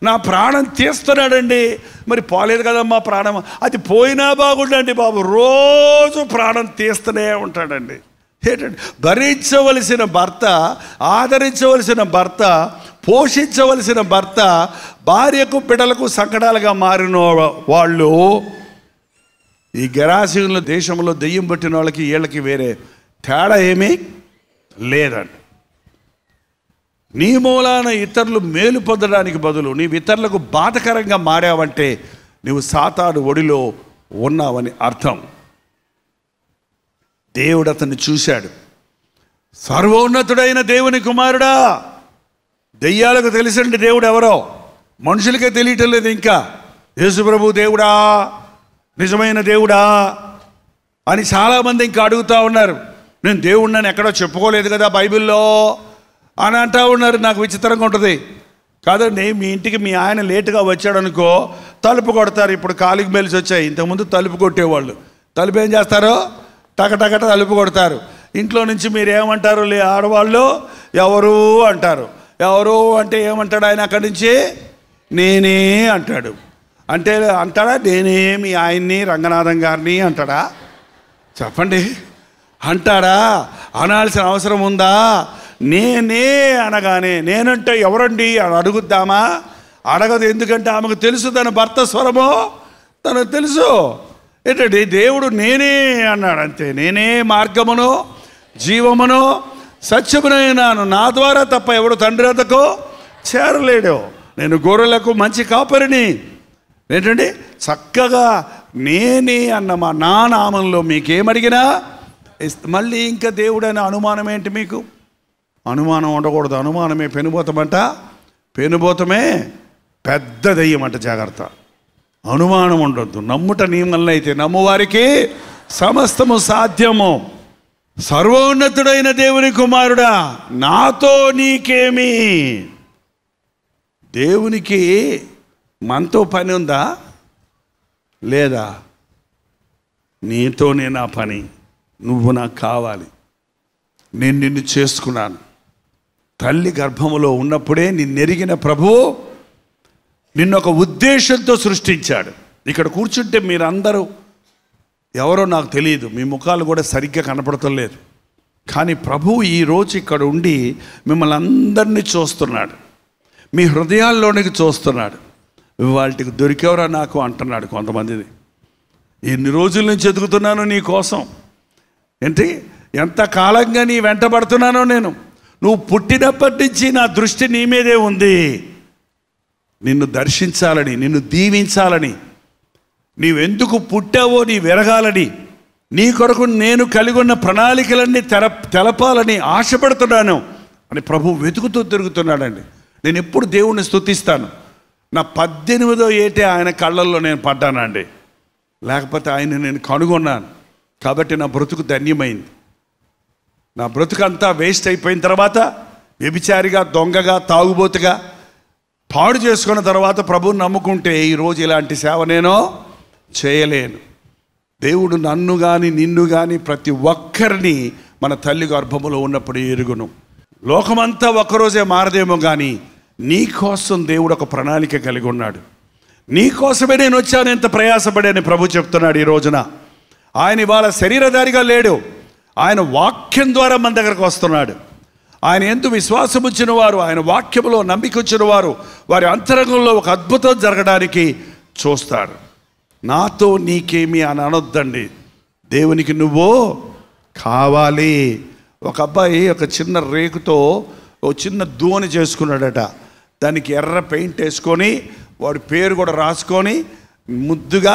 నా ప్రాణం తీస్తున్నాడండి. మరి పోలేదు కదమ్మా ప్రాణం, అది పోయినా బాగుండండి బాబు, రోజు ప్రాణం తీస్తూనే ఉంటాడండి. ఏంటంటే భరించవలసిన భర్త, ఆదరించవలసిన భర్త, పోషించవలసిన భర్త భార్యకు బిడ్డలకు సంకటాలుగా మారిన వాళ్ళు ఈ గెరాసీయుల దేశంలో దెయ్యం పట్టిన వాళ్ళకి వీళ్ళకి వేరే తేడా ఏమీ లేదండి. నీ మూలాన ఇతరులు మేలు పొందడానికి బదులు నీవు ఇతరులకు బాధకరంగా మారావంటే నువ్వు సాతాను ఒడిలో ఉన్నావని అర్థం. దేవుడు అతన్ని చూశాడు. సర్వోన్నతుడైన దేవుని కుమారుడా. దెయ్యాలకు తెలిసండి దేవుడు ఎవరో, మనుషులకే తెలియటం లేదు. ఇంకా యేసుప్రభు దేవుడా, నిజమైన దేవుడా అని చాలామంది ఇంకా అడుగుతూ ఉన్నారు. నేను దేవుడిని ఎక్కడో చెప్పుకోలేదు కదా బైబిల్లో అని అంటూ ఉన్నారు. నాకు విచిత్రంగా ఉంటుంది. కాదండి, మీ ఇంటికి మీ ఆయన లేటుగా వచ్చాడు అనుకో, తలుపు కొడతారు. ఇప్పుడు కాలికి మెలిసి వచ్చాయి. ఇంతకుముందు తలుపు కొట్టేవాళ్ళు. తలుపు ఏం చేస్తారో టకటకట తలుపు కొడతారు. ఇంట్లో నుంచి మీరు ఏమంటారు? ఆడవాళ్ళు ఎవరు అంటారు. ఎవరు అంటే ఏమంటాడు ఆయన? అక్కడి నుంచి నేనే అంటాడు. అంటే అంటాడా నేనే మీ ఆయన్ని రంగనాథం గారిని అంటాడా? చెప్పండి, అంటాడా? అనాల్సిన అవసరం ఉందా? నేనే అనగానే నేనంటే ఎవరండి అని అడుగుద్దామా? అడగదు. ఎందుకంటే ఆమెకు తెలుసు తన భర్త స్వరమో తనకు తెలుసు. ఏంటంటే దేవుడు నేనే అన్నాడు అంతే. నేనే మార్గమును జీవమును సత్యమునైనాను, నా ద్వారా తప్ప ఎవడు తండ్రి వద్దకు చేరలేడు. నేను గొర్రెలకు మంచి కాపరిని. ఏంటండి చక్కగా నేనే అన్న నా నామంలో మీకేమడిగినా మళ్ళీ ఇంకా దేవుడు అనే అనుమానం ఏంటి మీకు? అనుమానం ఉండకూడదు. అనుమానమే పెనుబోతమంట. పెనుబోతమే పెద్ద దెయ్యమంట. జాగ్రత్త, అనుమానం ఉండొద్దు. నమ్ముట నీ వల్ల అయితే నమ్మువారికి సమస్తము సాధ్యము. సర్వోన్నతుడైన దేవుని కుమారుడా, నాతో నీకేమి? దేవునికి మనతో పని ఉందా లేదా? నీతోనే నా పని. నువ్వు నాకు కావాలి. నేను నిన్ను చేసుకున్నాను. తల్లి గర్భములో ఉన్నప్పుడే నిన్నెరిగిన ప్రభువు నిన్నొక ఉద్దేశంతో సృష్టించాడు. ఇక్కడ కూర్చుంటే మీరందరూ ఎవరో నాకు తెలియదు, మీ ముఖాలు కూడా సరిగ్గా కనపడటం లేదు. కానీ ప్రభువు ఈరోజు ఇక్కడ ఉండి మిమ్మల్ని అందరినీ చూస్తున్నాడు. మీ హృదయాల్లోనికి చూస్తున్నాడు. వాటికి దొరికేవరా నాకు అంటున్నాడు కొంతమందిని. ఎన్ని రోజుల నుంచి ఎదుగుతున్నానో నీ కోసం. ఏంటి ఎంత కాలంగా నీ వెంటబడుతున్నానో నేను. నువ్వు పుట్టినప్పటి నుంచి నా దృష్టి నీ మీదే ఉంది. నిన్ను దర్శించాలని, నిన్ను దీవించాలని, నీవెందుకు పుట్టావో నీ వెరగాలని, నీ కొరకు నేను కలిగి ఉన్న ప్రణాళికలన్నీ తెలపాలని ఆశపడుతున్నాను అని ప్రభు వెతుకుతూ తిరుగుతున్నాడండి. నేను ఎప్పుడు దేవుణ్ణి స్తుతిస్తాను. నా 18వ ఏటే ఆయన కళ్ళల్లో నేను పడ్డానండి. లేకపోతే ఆయన నేను కనుగొన్నాను కాబట్టి నా బ్రతుకు ధన్యమైంది. నా బ్రతుకంతా వేస్ట్ అయిపోయిన తర్వాత వ్యభిచారిగా, దొంగగా, తాగుబోతుగా పాడు చేసుకున్న తర్వాత ప్రభువుని నమ్ముకుంటే ఈరోజు ఇలాంటి సేవ నేను చేయలేను. దేవుడు నన్ను కానీ నిన్ను కానీ ప్రతి ఒక్కరిని మన తల్లి గర్భములో ఉన్నప్పుడు ఎరుగును. లోకమంతా ఒక్కరోజే మారదేమో కానీ నీ కోసం దేవుడు ఒక ప్రణాళిక కలిగి ఉన్నాడు. నీ కోసమే నేను వచ్చాను, ఎంత ప్రయాసపడాను ప్రభు చెప్తున్నాడు ఈ రోజున. ఆయన ఇవాళ శరీరధారిగా లేడు. ఆయన వాక్యం ద్వారా మన దగ్గరకు వస్తున్నాడు. ఆయన యందు విశ్వాసం ఉంచిన వారు, ఆయన వాక్యములో నమ్మిక ఉంచిన వారు, వారి అంతరంగంలో ఒక అద్భుతం జరగడానికి చూస్తారు. నాతో నీకేమి అని అనొద్దండి, దేవునికి నువ్వు కావాలి. ఒక అబ్బాయి ఒక చిన్న రేకుతో ఒక చిన్న దోణి చేసుకున్నాడట. దానికి ఎర్ర పెయింట్ వేసుకొని వాడి పేరు కూడా రాసుకొని ముద్దుగా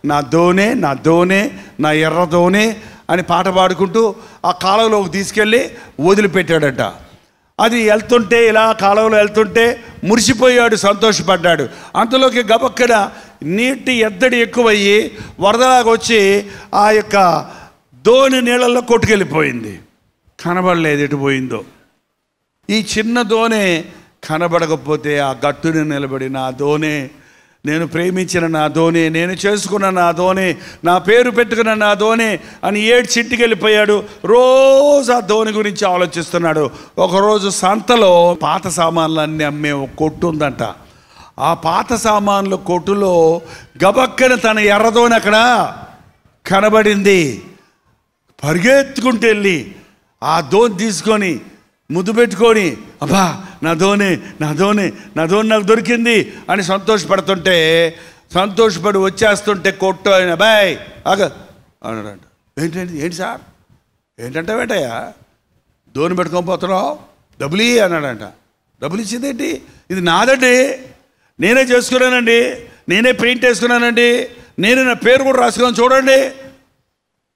నా దోణే, నా దోణే, నా ఎర్ర దోణే అని పాట పాడుకుంటూ ఆ కాలువలోకి తీసుకెళ్ళి వదిలిపెట్టాడట. అది వెళ్తుంటే, ఇలా కాలువలో వెళ్తుంటే మురిసిపోయాడు, సంతోషపడ్డాడు. అంతలోకి గబక్కన నీటి ఎద్దడి ఎక్కువయ్యి వరదలాగా వచ్చి ఆ యొక్క దోణి నీళ్ళల్లో కొట్టుకెళ్ళిపోయింది. కనబడలేదు ఎటు పోయిందో. ఈ చిన్న దోణి కనబడకపోతే ఆ గట్టుని నిలబడి నా దోణి, నేను ప్రేమించిన నా దోణి, నేను చేసుకున్న నా దోణి, నా పేరు పెట్టుకున్న నా దోణి అని ఏడ్చింటికి వెళ్ళిపోయాడు. రోజు ఆ దోణి గురించి ఆలోచిస్తున్నాడు. ఒకరోజు సంతలో పాత సామాన్లన్నీ అమ్మే ఒక కొట్టు ఉందంట. ఆ పాత సామాన్ల కొట్టులో గబక్కన తన ఎర్రదోణి అక్కడ కనబడింది. పరిగెత్తుకుంటూ వెళ్ళి ఆ దోణి తీసుకొని ముద్దు పెట్టుకొని, అబ్బా నా దోణి, నా దోణి, నా దోణి నాకు దొరికింది అని సంతోషపడుతుంటే, సంతోషపడి వచ్చేస్తుంటే కొట్టు ఆయన బాయ్ ఆగ అన్నాడంట. ఏంటి సార్, ఏంటంటే వేటయ్యా దోణి పెట్టుకొని పోతున్నావు, డబ్బులు ఇయ్యి అన్నాడంట. డబ్బులు ఇచ్చిందేంటి, ఇది నాదండి, నేనే చేసుకున్నానండి, నేనే పెయింట్ వేసుకున్నానండి, నేను నా పేరు కూడా రాసుకున్నాను చూడండి.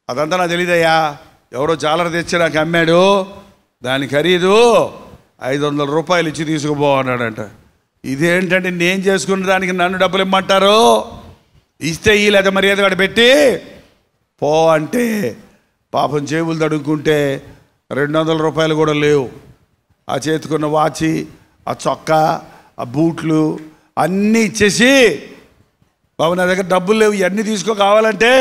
అదంతా నాకు తెలియదయ్యా, ఎవరో జాలర తెచ్చి నాకు అమ్మాడు, దాని ఖరీదు 500 రూపాయలు ఇచ్చి తీసుకుపో అన్నాడంట. ఇదేంటంటే నేను చేసుకున్న దానికి నన్ను డబ్బులు ఇమ్మంటారు, ఇస్తే ఈ లేదా మర్యాద పెట్టి పో అంటే పాపం జేబులు తడుక్కుంటే 200 రూపాయలు కూడా లేవు. ఆ చేతుకున్న వాచి, ఆ చొక్కా, ఆ బూట్లు అన్నీ ఇచ్చేసి, బాబు నా దగ్గర డబ్బులు లేవు, ఇవన్నీ తీసుకో, కావాలంటే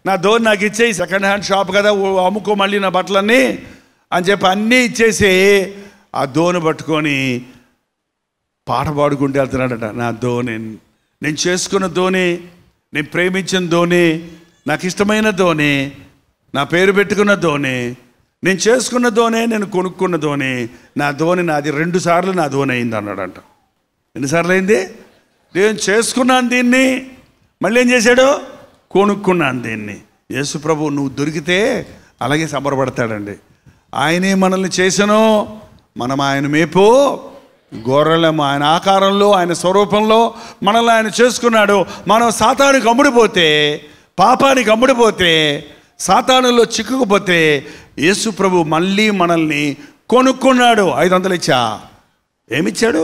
నా దోణి నాకు ఇచ్చేయి, సెకండ్ హ్యాండ్ షాప్ కదా, అమ్ముకో మళ్ళీ నా బట్టలన్నీ అని చెప్పి అన్నీ ఇచ్చేసి ఆ దోణి పట్టుకొని పాట పాడుకుంటూ వెళ్తున్నాడట. నా దోణి, నేను చేసుకున్న దోణి, నేను ప్రేమించిన దోణి, నాకు ఇష్టమైన దోణి, నా పేరు పెట్టుకున్న దోణి, నేను చేసుకున్న దోణి, నేను కొనుక్కున్న దోణి, నా దోణి నాది 2 సార్లు నా దోణి అయింది అన్నాడంట. ఎన్నిసార్లు అయింది? నేను చేసుకున్నాను దీన్ని, మళ్ళీ ఏం చేశాడు, కొనుక్కున్నాను దీన్ని. యేసు ప్రభు నువ్వు దొరికితే అలాగే సంబరపడతాడండి. ఆయనే మనల్ని చేసను, మనం ఆయన మేపు గొర్రెలము. ఆయన ఆకారంలో, ఆయన స్వరూపంలో మనల్ని ఆయన చేసుకున్నాడు. మనం సాతానుకి అమ్ముడిపోతే, పాపానికి అమ్ముడిపోతే, సాతానులో చిక్కుకుపోతే యేసు ప్రభు మళ్ళీ మనల్ని కొనుక్కున్నాడు. 500 ఇచ్చా. ఏమిచ్చాడు?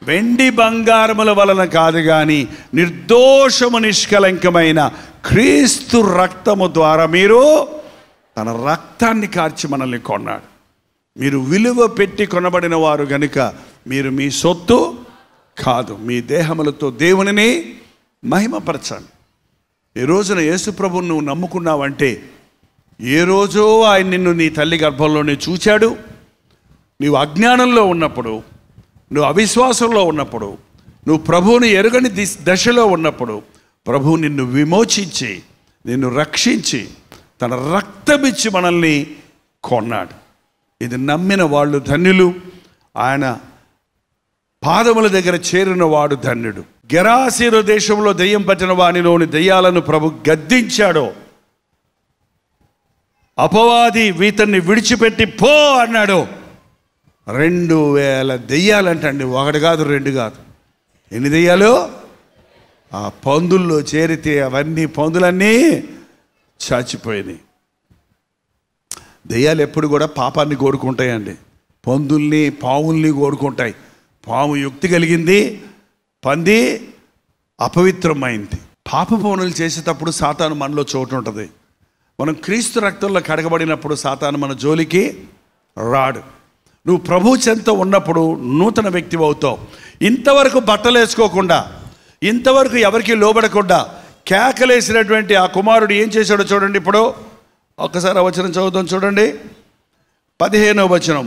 వెండి బంగారముల వలన కాదు కానీ నిర్దోషము నిష్కలంకమైన క్రీస్తు రక్తము ద్వారా మీరు తన రక్తాన్ని కార్చి మనల్ని కొన్నాడు. మీరు విలువ పెట్టి కొనబడిన వారు గనుక మీరు మీ సొత్తు కాదు, మీ దేహములతో దేవునిని మహిమపరచండి. ఈ రోజున యేసు ప్రభువును నువ్వు నమ్ముకున్నావంటే, ఏ రోజో ఆయన నిన్ను నీ తల్లి గర్భంలోనే చూచాడు. నీవు అజ్ఞానంలో ఉన్నప్పుడు, నువ్వు అవిశ్వాసంలో ఉన్నప్పుడు, నువ్వు ప్రభువుని ఎరుగని దశలో ఉన్నప్పుడు ప్రభువు నిన్ను విమోచించి, నిన్ను రక్షించి, తన రక్తమిచ్చి మనల్ని కొన్నాడు. ఇది నమ్మిన వాళ్ళు ధన్యులు, ఆయన పాదముల దగ్గర చేరిన వాడు ధన్యుడు. గెరాసీను దేశంలో దెయ్యం పట్టిన వానిలోని దెయ్యాలను ప్రభు గద్దించాడు. అపవాది వీతన్ని విడిచిపెట్టి పో అన్నాడు. 2000 దెయ్యాలంటండి, 1 కాదు 2 కాదు. ఎన్ని దెయ్యాలు? ఆ పందుల్లో చేరితే అవన్నీ పందులన్నీ చచ్చిపోయినాయి. దెయ్యాలు ఎప్పుడు కూడా పాపాన్ని కోరుకుంటాయండి. పందుల్ని, పావుల్ని కోరుకుంటాయి. పాము యుక్తి కలిగింది, పంది అపవిత్రమైంది. పాప పనులు చేసేటప్పుడు సాతాను మనలో చోటు ఉంటుంది. మనం క్రీస్తు రక్తంలో కడగబడినప్పుడు సాతాను మన జోలికి రాడు. నువ్వు ప్రభు చెంత ఉన్నప్పుడు నూతన వ్యక్తి అవుతావు. ఇంతవరకు బట్టలు వేసుకోకుండా, ఇంతవరకు ఎవరికి లోబడకుండా కేకలేసినటువంటి ఆ కుమారుడు ఏం చేశాడో చూడండి. ఇప్పుడు ఒక్కసారి ఆ వచనం చదువుతాం చూడండి. 15వ వచనం.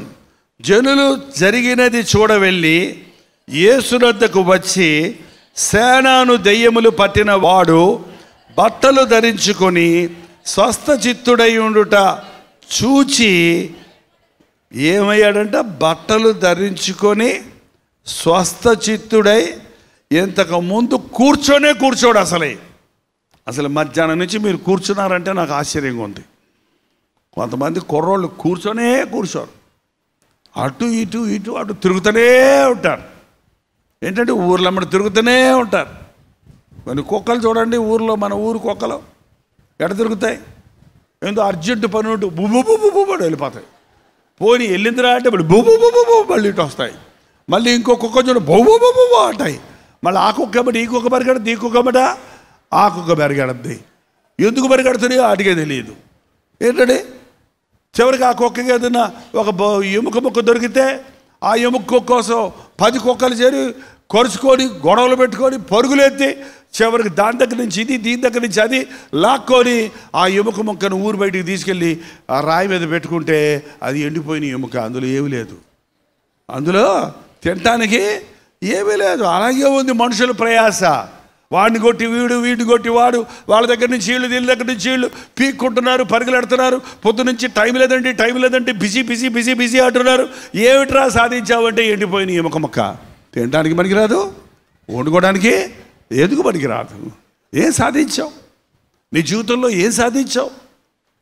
జనులు జరిగినది చూడవెళ్ళి యేసునొద్దకు వచ్చి, సేనాను దెయ్యములు పట్టిన వాడు బట్టలు ధరించుకొని స్వస్థచిత్తుడై ఉండుట చూచి ఏమయ్యాడంట? బట్టలు ధరించుకొని స్వస్థ చిత్తుడై ఇంతకు ముందు కూర్చోడు. అసలు మధ్యాహ్నం నుంచి మీరు కూర్చున్నారంటే నాకు ఆశ్చర్యంగా ఉంది. కొంతమంది కుర్రోళ్ళు కూర్చోరు, అటు ఇటు తిరుగుతూనే ఉంటారు. ఏంటంటే ఊర్లో తిరుగుతూనే ఉంటారు. కొన్ని కుక్కలు చూడండి, మన ఊరు కుక్కలు ఎడ తిరుగుతాయి, ఏందో అర్జెంటు పని ఉంటూ బుబు వెళ్ళిపోతాయి. పోనీ వెళ్ళిందిరా అంటే మళ్ళీ బుబు మళ్ళీ ఇటు వస్తాయి. మళ్ళీ ఇంకో కుక్క చూడ బొబు అంటాయి. మళ్ళీ ఆ కుక్క బట్టి ఈ కుక్క పరిగెడద్ది, ఈ కుక్క బట్ట ఆ కుక్క పరిగెడద్ది. ఎందుకు పరిగెడుతున్నాయో వాటికే తెలియదు. ఏంటంటే చివరికి ఆ కుక్కకి ఏదైనా ఒక ఎముక ముక్క దొరికితే ఆ ఎముక కోసం 10 కుక్కలు చేరి కొరుచుకొని గొడవలు పెట్టుకొని పరుగులెత్తి చివరికి దాని దగ్గర నుంచి ఇది, దీని దగ్గర నుంచి అది లాక్కొని ఆ ఎముక ముక్కను ఊరు బయటికి తీసుకెళ్ళి ఆ రాయి మీద పెట్టుకుంటే అది ఎండిపోయిన ఎముక, అందులో ఏమీ లేదు, అందులో తినటానికి ఏమీ లేదు. అలాగే ఉంది మనుషుల ప్రయాస. వాడిని కొట్టి వీడు, వీడిని కొట్టి వాడు, వాళ్ళ దగ్గర నుంచి వీళ్ళు, వీళ్ళ దగ్గర నుంచి వీళ్ళు పీక్కుంటున్నారు, పరుగులెడుతున్నారు. పొద్దు నుంచి టైం లేదంటే బిజీ అంటున్నారు. ఏమిట్రా సాధించావంటే ఎండిపోయిన ఎముక ముక్క. తినడానికి పనికిరాదు, వండుకోవడానికి ఎందుకు పనికిరాదు. ఏం సాధించావు నీ జీవితంలో? ఏం సాధించావు?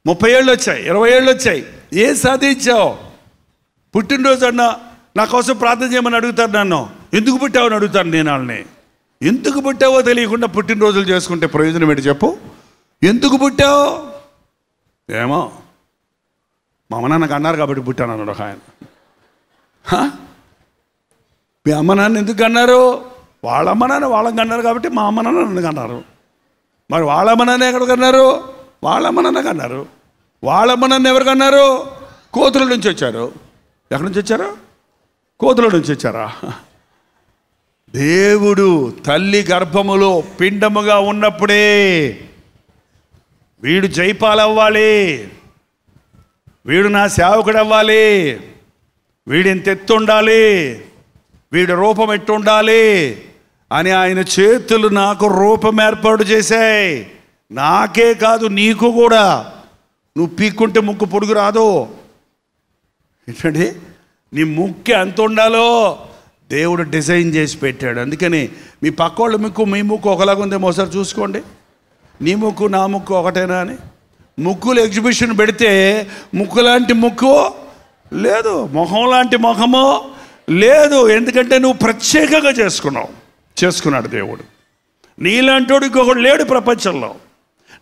30 ఏళ్ళు వచ్చాయి, 20 ఏళ్ళు వచ్చాయి, ఏం సాధించావు? పుట్టినరోజు అన్నా నా కోసం ప్రార్థన చేయమని అడుగుతారు, నన్ను ఎందుకు పుట్టావని అడుగుతాను నేను వాళ్ళని. ఎందుకు పుట్టావో తెలియకుండా పుట్టినరోజులు చేసుకుంటే ప్రయోజనం ఏంటి చెప్పు? ఎందుకు పుట్టావు? ఏమో మా అమ్మ నాన్నకు అన్నారు కాబట్టి పుట్టాను అన్నాడు ఒక ఆయన. మీ అమ్మ నాన్న ఎందుకు అన్నారు? వాళ్ళ అమ్మ నాన్న వాళ్ళకి అన్నారు కాబట్టి మా అమ్మ నాన్న నన్ను అన్నారు. మరి వాళ్ళ అమ్మ నాన్న ఎక్కడికి అన్నారు? వాళ్ళ అమ్మ నాన్నకు అన్నారు. వాళ్ళ అమ్మ నాన్న ఎవరికి అన్నారు? కోతుల నుంచి వచ్చారు. ఎక్కడి నుంచి వచ్చారు? కోతుల నుంచి వచ్చారా? దేవుడు తల్లి గర్భములో పిండముగా ఉన్నప్పుడే వీడు జైపాలవ్వాలి, వీడు నా సేవకుడు అవ్వాలి, వీడు ఇంత ఎత్తుండాలి, వీడి రూపం ఎట్టుండాలి అని ఆయన చేతులు నాకు రూపం ఏర్పాటు చేశాయి. నాకే కాదు నీకు కూడా. నువ్వు పీక్కుంటే ముక్కు పొడుగు రాదు. ఏంటండి నీ ముక్కు ఎంత ఉండాలో దేవుడు డిజైన్ చేసి పెట్టాడు. అందుకని మీ పక్కోళ్ళ ముక్కు మీ ముక్కు ఒకలాగా ఉందేమో ఒకసారి చూసుకోండి. నీ ముక్కు నా ముక్కు ఒకటేనా అని. ముక్కులు ఎగ్జిబిషన్ పెడితే ముక్కు లాంటి ముక్కు లేదు, మొహం లాంటి మొహము లేదు. ఎందుకంటే నువ్వు ప్రత్యేకంగా చేసుకున్నాడు దేవుడు. నీలాంటోడు ఇంకొకడు లేడు ప్రపంచంలో.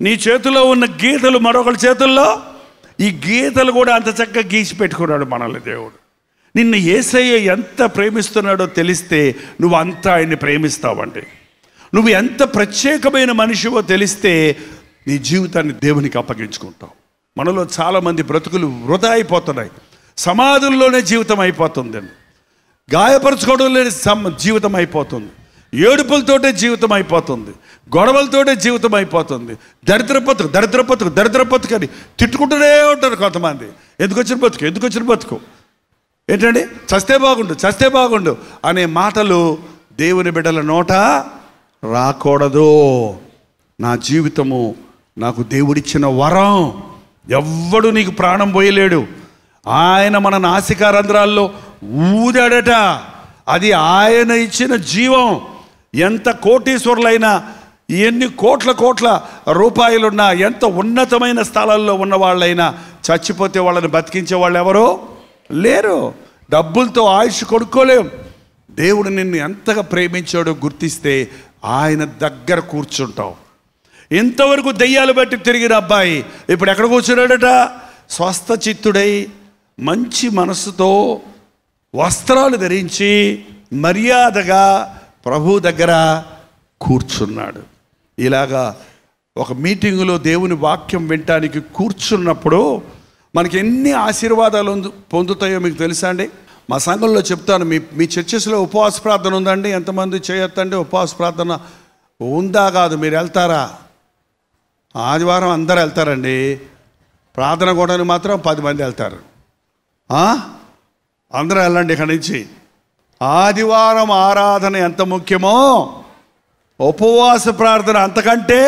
నీ చేతిలో ఉన్న గీతలు మరొకరి చేతుల్లో, ఈ గీతలు కూడా అంత చక్కగా గీసి పెట్టుకున్నాడు మనల్ని దేవుడు. నిన్ను యేసయ్య ఎంత ప్రేమిస్తున్నాడో తెలిస్తే నువ్వు అంతా ఆయన్ని ప్రేమిస్తావండి. నువ్వు ఎంత ప్రత్యేకమైన మనిషివో తెలిస్తే నీ జీవితాన్ని దేవునికి అప్పగించుకుంటావు. మనలో చాలామంది బ్రతుకులు వృధా అయిపోతున్నాయి. సమాధుల్లోనే జీవితం అయిపోతుంది, గాయపరచుకోవడంలోనే జీవితం అయిపోతుంది, ఏడుపులతోటే జీవితం అయిపోతుంది, గొడవలతోటే జీవితం అయిపోతుంది. దరిద్రపతుకు అని తిట్టుకుంటూనే ఉంటారు కొంతమంది. ఎందుకు వచ్చిన బతుకు ఏంటండి? చస్తే బాగుండు అనే మాటలు దేవుని బిడ్డల నోట రాకూడదు. నా జీవితము నాకు దేవుడిచ్చిన వరం. ఎవ్వడు నీకు ప్రాణం పోయలేడు. ఆయన మన నాసికారంధ్రాల్లో ఊదాడట. అది ఆయన ఇచ్చిన జీవం. ఎంత కోటీశ్వరులైనా, ఎన్ని కోట్ల రూపాయలున్నా, ఎంత ఉన్నతమైన స్థలాల్లో ఉన్న వాళ్ళైనా చచ్చిపోతే వాళ్ళని బతికించే వాళ్ళు ఎవరో లేరు. డబ్బులతో ఆయుష్ కొనుక్కోలేం. దేవుడు నిన్ను ఎంతగా ప్రేమించాడో గుర్తిస్తే ఆయన దగ్గర కూర్చుంటావు. ఇంతవరకు దెయ్యాలు బట్టి తిరిగిన అబ్బాయి ఇప్పుడు ఎక్కడ కూర్చున్నాడట? స్వస్థ చిత్తుడై మంచి మనసుతో వస్త్రాలు ధరించి మర్యాదగా ప్రభు దగ్గర కూర్చున్నాడు. ఇలాగా ఒక మీటింగులో దేవుని వాక్యం వినటానికి కూర్చున్నప్పుడు మనకి ఎన్ని ఆశీర్వాదాలు పొందుతాయో మీకు తెలుసా అండి? మా సంఘంలో చెప్తాను, మీ చర్చెస్లో ఉపవాస ప్రార్థన ఉందండి? ఎంతమంది చేయొద్దండి? ఉపవాస ప్రార్థన ఉందా కాదు, మీరు వెళ్తారా? ఆదివారం అందరూ వెళ్తారండి. ప్రార్థన కూడా మాత్రం 10 మంది వెళ్తారు. అందరూ వెళ్ళండి ఇక్కడి నుంచి. ఆదివారం ఆరాధన ఎంత ముఖ్యమో ఉపవాస ప్రార్థన అంతకంటే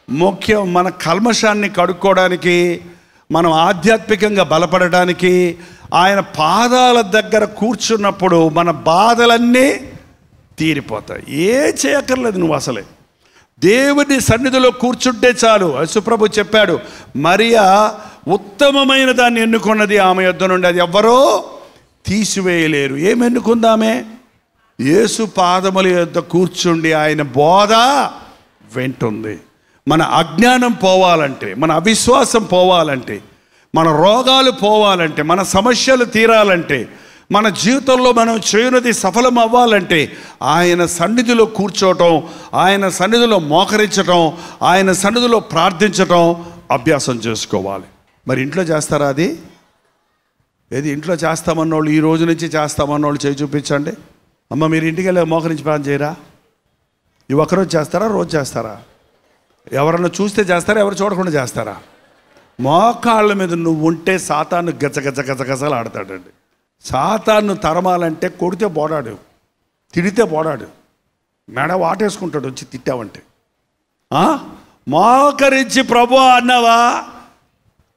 ముఖ్యం. మన కల్మషాన్ని కడుక్కోవడానికి, మనం ఆధ్యాత్మికంగా బలపడడానికి ఆయన పాదాల దగ్గర కూర్చున్నప్పుడు మన బాధలన్నీ తీరిపోతాయి. ఏం చేయక్కర్లేదు నువ్వు అసలే. దేవుని సన్నిధిలో కూర్చుంటే చాలు. యేసుప్రభు చెప్పాడు, మరియా ఉత్తమమైన దాన్ని ఎన్నుకున్నది, ఆమె యొద్ద నుండి అది ఎవ్వరో తీసివేయలేరు. ఏమి ఎన్నుకుందామే? యేసు పాదముల యొద్ద కూర్చుండి ఆయన బోధ వింటుంది. మన అజ్ఞానం పోవాలంటే, మన అవిశ్వాసం పోవాలంటే, మన రోగాలు పోవాలంటే, మన సమస్యలు తీరాలంటే, మన జీవితంలో మనం చేయనది సఫలం అవ్వాలంటే ఆయన సన్నిధిలో కూర్చోవటం, ఆయన సన్నిధిలో మోకరించటం, ఆయన సన్నిధిలో ప్రార్థించటం అభ్యాసం చేసుకోవాలి. మరి ఇంట్లో చేస్తారా అది? ఏది ఇంట్లో చేస్తామన్నోళ్ళు, ఈ రోజు నుంచి చేస్తామన్నోళ్ళు చేయి చూపించండి. అమ్మ మీరు ఇంటికి వెళ్ళి మోకరించి ప్రార్థన చేయరా? ఈ ఒక్కరోజు చేస్తారా, రోజు చేస్తారా? ఎవరన్నా చూస్తే చేస్తారా, ఎవరు చూడకుండా చేస్తారా? మోకాళ్ళ మీద నువ్వు ఉంటే సాతాను గజగజలు ఆడతాడండి. సాతాను తరమాలంటే కొడితే పోడాడు, తిడితే పోడాడు, మెడ వాటేసుకుంటాడు వచ్చి తిట్టావంటే. మోకరించి ప్రభు అన్నావా,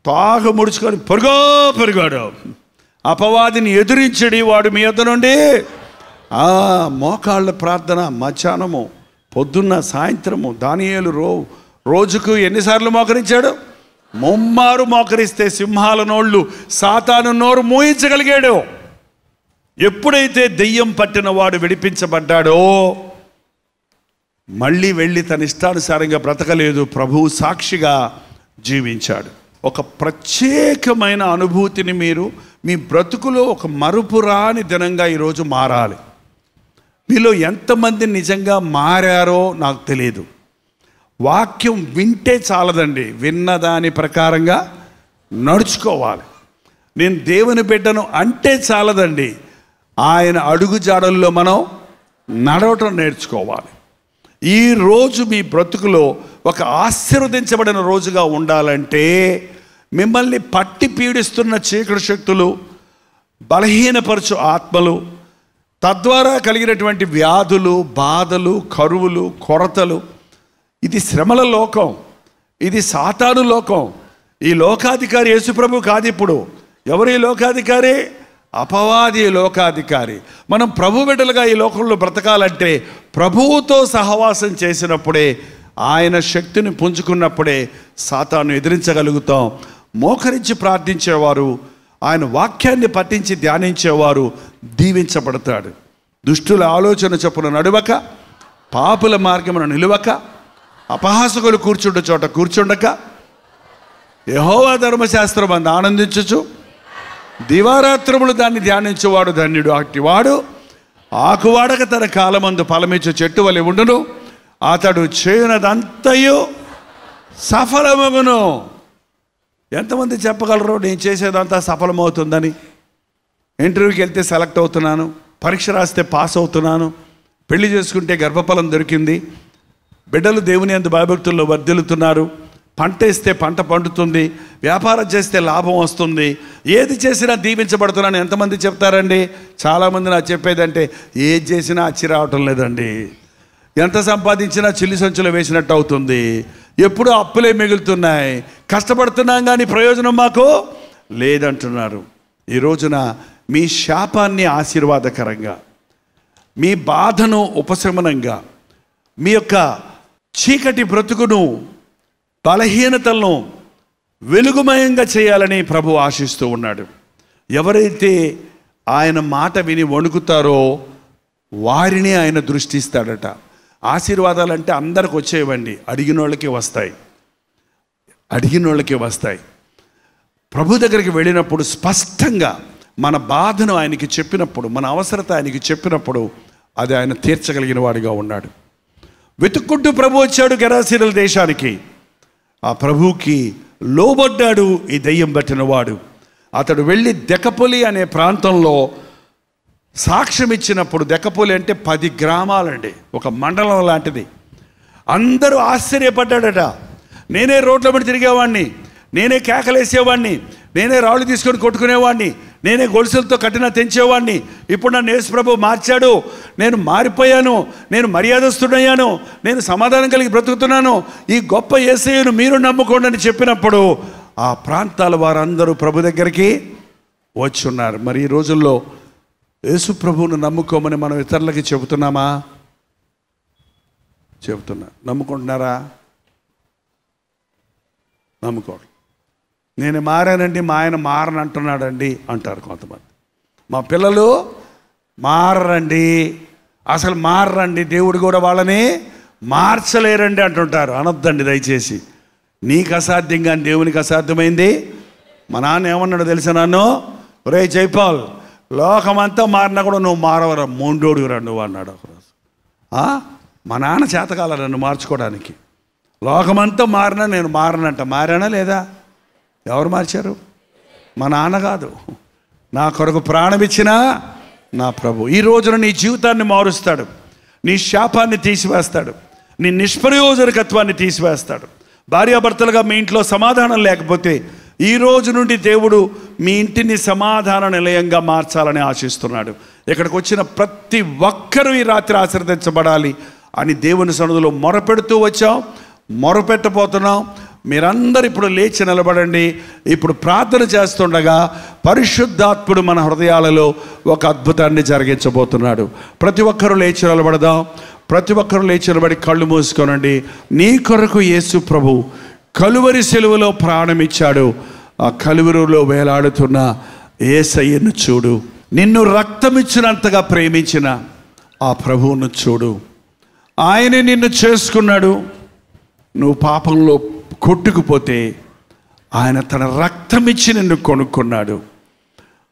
తాగు ముడుచుకొని పెరిగాడు. అపవాదిని ఎదురించడి వాడు మీ యొద్ద నుండి. మోకాళ్ళ ప్రార్థన మధ్యాహ్నము, పొద్దున్న, సాయంత్రము. దానియేలు రోజుకు ఎన్నిసార్లు మోకరించాడు? 3 మారు మోకరిస్తే సింహాల నోళ్ళు సాతాను నోరు మూయించగలిగాడు. ఎప్పుడైతే దెయ్యం పట్టిన వాడు విడిపించబడ్డాడో మళ్ళీ వెళ్ళి తన ఇష్టానుసారంగా బ్రతకలేదు, ప్రభువు సాక్షిగా జీవించాడు. ఒక ప్రత్యేకమైన అనుభూతిని మీరు మీ బ్రతుకులో ఒక మరుపురాని దినంగా ఈరోజు మారాలి. మీలో ఎంతమంది నిజంగా మారారో నాకు తెలియదు. వాక్యం వింటే చాలదండి, విన్నదాని ప్రకారంగా నడుచుకోవాలి. నేను దేవుని బిడ్డను అంటే చాలదండి, ఆయన అడుగు జాడల్లో మనం నడవటం నేర్చుకోవాలి. ఈరోజు మీ బ్రతుకులో ఒక ఆశీర్వదించబడిన రోజుగా ఉండాలంటే మిమ్మల్ని పట్టి పీడిస్తున్న చీకటి శక్తులు, బలహీనపరచు ఆత్మలు, తద్వారా కలిగినటువంటి వ్యాధులు, బాధలు, కరువులు, కొరతలు, ఇది శ్రమల లోకం, ఇది సాతాను లోకం. ఈ లోకాధికారి యేసుప్రభు కాదు. ఇప్పుడు ఎవరు ఈ లోకాధికారి? అపవాది లోకాధికారి. మనం ప్రభు బిడ్డలుగా ఈ లోకంలో బ్రతకాలంటే ప్రభువుతో సహవాసం చేసినప్పుడే, ఆయన శక్తిని పుంజుకున్నప్పుడే సాతాను ఎదిరించగలుగుతాం. మోకరించి ప్రార్థించేవారు, ఆయన వాక్యాన్ని పఠించి ధ్యానించేవారు దీవించబడతాడు. దుష్టుల ఆలోచన చొప్పున నడువక, పాపుల మార్గమున నిలువక, అపహాసకులు కూర్చుండ చోట కూర్చుండక, యెహోవా ధర్మశాస్త్రం అందు ఆనందించుచు దివారాత్రములు దాన్ని ధ్యానించేవాడు ధన్యుడు. అట్టివాడు ఆకువాడక తన కాలమందు ఫలమిచ్చు చెట్టు వలె ఉండును, అతడు చేయునదంతయు సఫలమగును. ఎంతమంది చెప్పగలరు నేను చేసేదంతా సఫలమవుతుందని? ఇంటర్వ్యూకి వెళ్తే సెలెక్ట్ అవుతున్నాను, పరీక్ష రాస్తే పాస్ అవుతున్నాను, పెళ్లి చేసుకుంటే గర్భఫలం దొరికింది, బిడ్డలు దేవుని యందు భయభక్తుల్లో వర్ధిల్లుతున్నారు, పంట వేస్తే పంట పండుతుంది, వ్యాపారం చేస్తే లాభం వస్తుంది, ఏది చేసినా దీవించబడుతున్నాను ఎంతమంది చెప్తారండి? చాలామంది నాకు చెప్పేదంటే ఏది చేసినా అచ్చి రావటం లేదండి, ఎంత సంపాదించినా చిల్లి సంచులు వేసినట్టు అవుతుంది, ఎప్పుడూ అప్పులే మిగులుతున్నాయి, కష్టపడుతున్నాం కానీ ప్రయోజనం మాకు లేదంటున్నారు. ఈ రోజున మీ శాపాన్ని ఆశీర్వాదకరంగా, మీ బాధను ఉపశమనంగా, మీ యొక్క చీకటి బ్రతుకును, బలహీనతలను వెలుగుమయంగా చేయాలని ప్రభు ఆశిస్తూ ఉన్నాడు. ఎవరైతే ఆయన మాట విని వణుకుతారో వారిని ఆయన దృష్టిస్తాడట. ఆశీర్వాదాలంటే అందరికి వచ్చేవండి, అడిగిన వాళ్ళకి వస్తాయి. ప్రభు దగ్గరికి వెళ్ళినప్పుడు స్పష్టంగా మన బాధను ఆయనకి చెప్పినప్పుడు, మన అవసరత ఆయనకి చెప్పినప్పుడు అది ఆయన తీర్చగలిగిన వాడిగా ఉన్నాడు. వెతుక్కుంటూ ప్రభు వచ్చాడు గెరాసీనుల దేశానికి. ఆ ప్రభువుకి లోబడ్డాడు ఈ దెయ్యం పట్టిన వాడు. అతడు వెళ్ళి దెకపొలి అనే ప్రాంతంలో సాక్ష్యం ఇచ్చినప్పుడు, దెకపొలి అంటే 10 గ్రామాలండి, ఒక మండలం లాంటిది. అందరూ ఆశ్చర్యపడ్డాడట. నేనే రోడ్ల మీద తిరిగేవాడిని, నేనే కేకలేసేవాడిని, నేనే రాళ్ళు తీసుకొని కొట్టుకునేవాడిని, నేనే గొలుసులతో కట్టిన తెంచేవాడిని, ఇప్పుడు నన్ను యేసు ప్రభు మార్చాడు, నేను మారిపోయాను, నేను మర్యాదస్తుడయ్యాను, నేను సమాధానం కలిగి బ్రతుకుతున్నాను, ఈ గొప్ప యేసయ్యను మీరు నమ్ముకోండి అని చెప్పినప్పుడు ఆ ప్రాంతాల వారందరూ ప్రభు దగ్గరికి వచ్చి ఉన్నారు. మరి ఈ రోజుల్లో యేసు ప్రభువును నమ్ముకోమని మనం ఇతరులకి చెబుతున్నామా? నమ్ముకుంటున్నారా? నమ్ముకోండి. నేను మారానండి, మా ఆయన మారనంటున్నాడండి అంటారు కొంతమంది. మా పిల్లలు మారరండి, అసలు మారరండి, దేవుడు కూడా వాళ్ళని మార్చలేరండి అంటుంటారు. అనొద్దండి దయచేసి. నీకు అసాధ్యం కానీ దేవునికి అసాధ్యమైంది. మా నాన్న ఏమన్నాడు తెలుసా నన్ను? ఒరే జైపాల్, లోకమంతా మారినా కూడా నువ్వు మారవరా, మొండోడుగురా నువ్వు అన్నాడు ఒకరోజు. మా నాన్న చేతకాల నన్ను మార్చుకోవడానికి. లోకమంతా మారినా నేను మారనంట. మారానా లేదా? ఎవరు మార్చారు? మా నాన్న కాదు, నా కొరకు ప్రాణం ఇచ్చిన నా ప్రభు. ఈ రోజున నీ జీవితాన్ని మారుస్తాడు, నీ శాపాన్ని తీసివేస్తాడు, నీ నిష్ప్రయోజనకత్వాన్ని తీసివేస్తాడు. భార్యాభర్తలుగా మీ ఇంట్లో సమాధానం లేకపోతే ఈ రోజు నుండి దేవుడు మీ ఇంటిని సమాధాన నిలయంగా మార్చాలని ఆశిస్తున్నాడు. ఇక్కడికి వచ్చిన ప్రతి ఒక్కరూ ఈ రాత్రి ఆశీర్వదించబడాలి అని దేవుని సన్నిధిలో మొరపెడుతూ వచ్చాం, మొరపెట్టబోతున్నాం. మీరందరూ ఇప్పుడు లేచి నిలబడండి. ఇప్పుడు ప్రార్థన చేస్తుండగా పరిశుద్ధాత్ముడు మన హృదయాలలో ఒక అద్భుతాన్ని జరిగించబోతున్నాడు. ప్రతి ఒక్కరూ లేచి నిలబడదాం. ప్రతి ఒక్కరూ లేచి నిలబడి కళ్ళు మూసుకోనండి. నీ కొరకు యేసు ప్రభు కలువరి సెలువులో ప్రాణం ఇచ్చాడు. ఆ కలువరిలో వేలాడుతున్న యేసయ్యను చూడు. నిన్ను రక్తమిచ్చినంతగా ప్రేమించిన ఆ ప్రభువును చూడు. ఆయనే నిన్ను చేసుకున్నాడు. నువ్వు పాపంలో కొట్టుకుపోతే ఆయన తన రక్తమిచ్చి నిన్ను కొనుక్కున్నాడు.